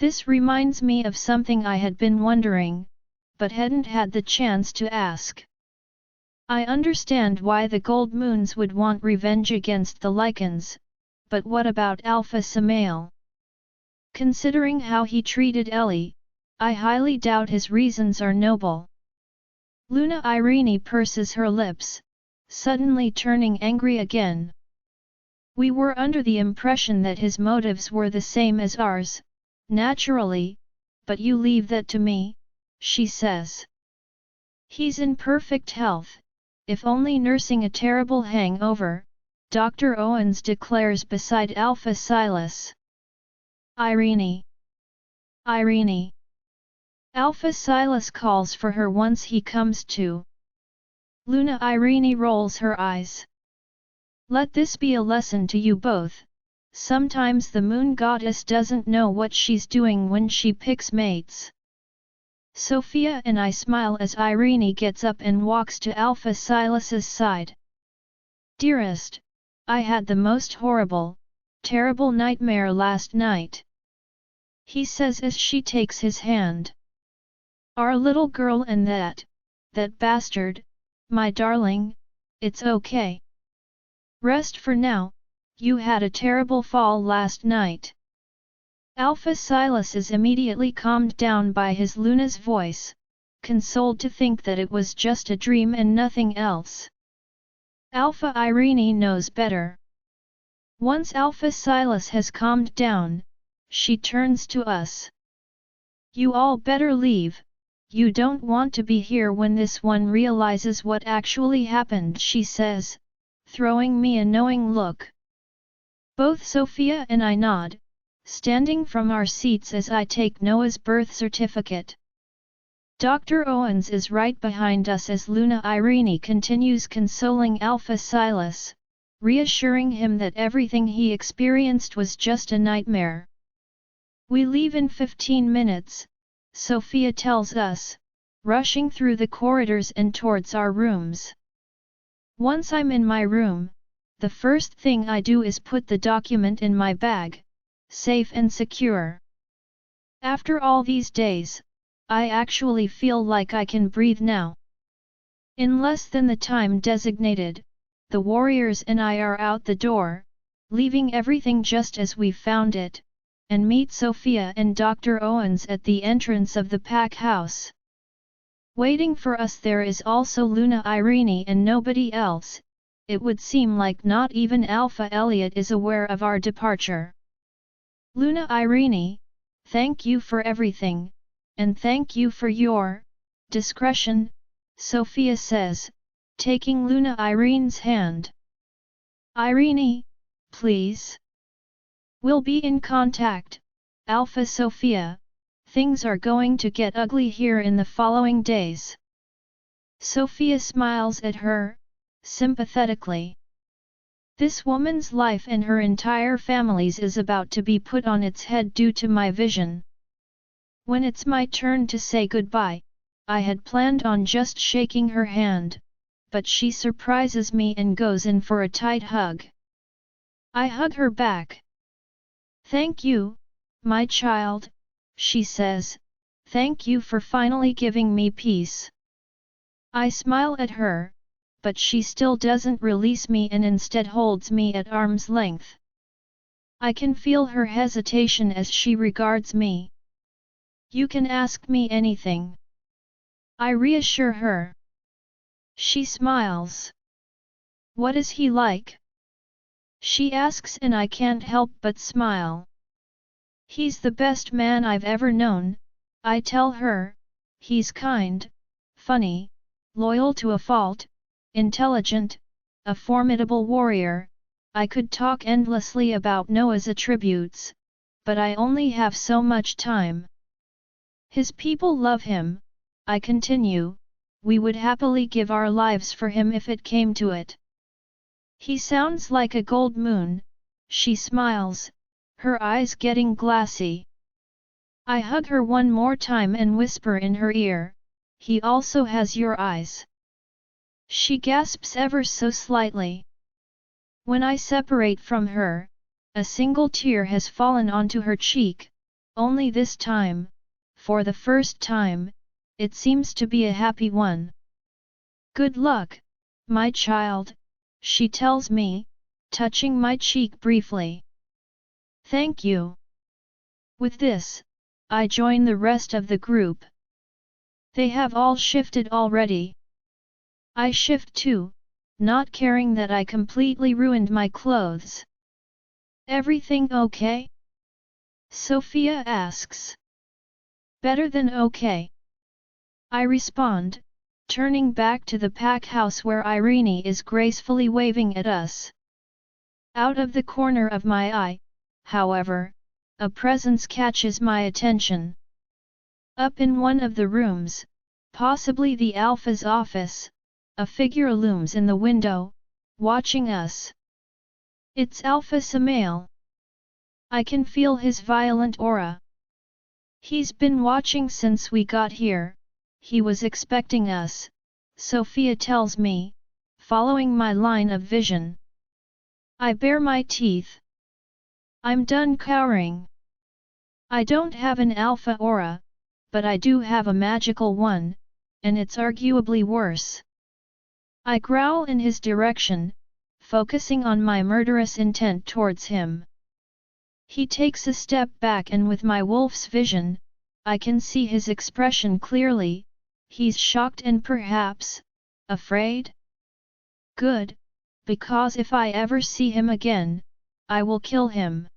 This reminds me of something I had been wondering, but hadn't had the chance to ask. I understand why the Gold Moons would want revenge against the Lycans, but what about Alpha Samael? Considering how he treated Ellie, I highly doubt his reasons are noble. Luna Irene purses her lips, suddenly turning angry again. We were under the impression that his motives were the same as ours, naturally, but you leave that to me, she says. He's in perfect health, if only nursing a terrible hangover, Dr. Owens declares beside Alpha Silas. Irene! Irene! Alpha Silas calls for her once he comes to. Luna Irene rolls her eyes. Let this be a lesson to you both. Sometimes the moon goddess doesn't know what she's doing when she picks mates. Sophia and I smile as Irene gets up and walks to Alpha Silas's side. Dearest, I had the most horrible, terrible nightmare last night. He says as she takes his hand. Our little girl and that bastard, my darling, it's okay. Rest for now, you had a terrible fall last night. Alpha Silas is immediately calmed down by his Luna's voice, consoled to think that it was just a dream and nothing else. Alpha Irene knows better. Once Alpha Silas has calmed down, she turns to us. You all better leave. You don't want to be here when this one realizes what actually happened, she says, throwing me a knowing look. Both Sophia and I nod, standing from our seats as I take Noah's birth certificate. Dr. Owens is right behind us as Luna Irene continues consoling Alpha Silas, reassuring him that everything he experienced was just a nightmare. We leave in 15 minutes, Sophia tells us, rushing through the corridors and towards our rooms. Once I'm in my room, the first thing I do is put the document in my bag, safe and secure. After all these days, I actually feel like I can breathe now. In less than the time designated, the warriors and I are out the door, leaving everything just as we found it, and meet Sophia and Dr. Owens at the entrance of the pack house. Waiting for us there is also Luna Irene and nobody else. It would seem like not even Alpha Elliot is aware of our departure. Luna Irene, thank you for everything, and thank you for your discretion, Sophia says, taking Luna Irene's hand. Irene, please. We'll be in contact, Alpha Sophia. Things are going to get ugly here in the following days. Sophia smiles at her, sympathetically. This woman's life and her entire family's is about to be put on its head due to my vision. When it's my turn to say goodbye, I had planned on just shaking her hand, but she surprises me and goes in for a tight hug. I hug her back. "Thank you, my child," she says, "thank you for finally giving me peace." I smile at her, but she still doesn't release me and instead holds me at arm's length. I can feel her hesitation as she regards me. "You can ask me anything," I reassure her. She smiles. "What is he like?" she asks, and I can't help but smile. "He's the best man I've ever known," I tell her. "He's kind, funny, loyal to a fault, intelligent, a formidable warrior." I could talk endlessly about Noah's attributes, but I only have so much time. "His people love him," I continue. "We would happily give our lives for him if it came to it." "He sounds like a gold moon," she smiles, her eyes getting glassy. I hug her one more time and whisper in her ear, "He also has your eyes." She gasps ever so slightly. When I separate from her, a single tear has fallen onto her cheek, only this time, for the first time, it seems to be a happy one. "Good luck, my child," she tells me, touching my cheek briefly. "Thank you." With this, I join the rest of the group. They have all shifted already. I shift too, not caring that I completely ruined my clothes. "Everything okay?" Sophia asks. "Better than okay," I respond, turning back to the pack house where Irene is gracefully waving at us. Out of the corner of my eye, however, a presence catches my attention. Up in one of the rooms, possibly the Alpha's office, a figure looms in the window, watching us. It's Alpha Samael. I can feel his violent aura. He's been watching since we got here. He was expecting us, Sophia tells me, following my line of vision. I bare my teeth. I'm done cowering. I don't have an alpha aura, but I do have a magical one, and it's arguably worse. I growl in his direction, focusing on my murderous intent towards him. He takes a step back, and with my wolf's vision, I can see his expression clearly. He's shocked and perhaps afraid? Good, because if I ever see him again, I will kill him.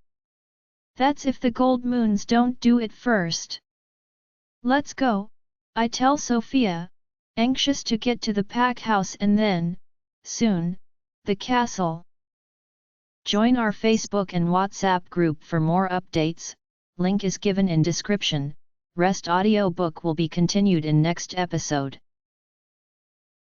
That's if the gold moons don't do it first. "Let's go," I tell Sophia, anxious to get to the pack house and then, soon, the castle. Join our Facebook and WhatsApp group for more updates, link is given in description. Rest audiobook will be continued in next episode.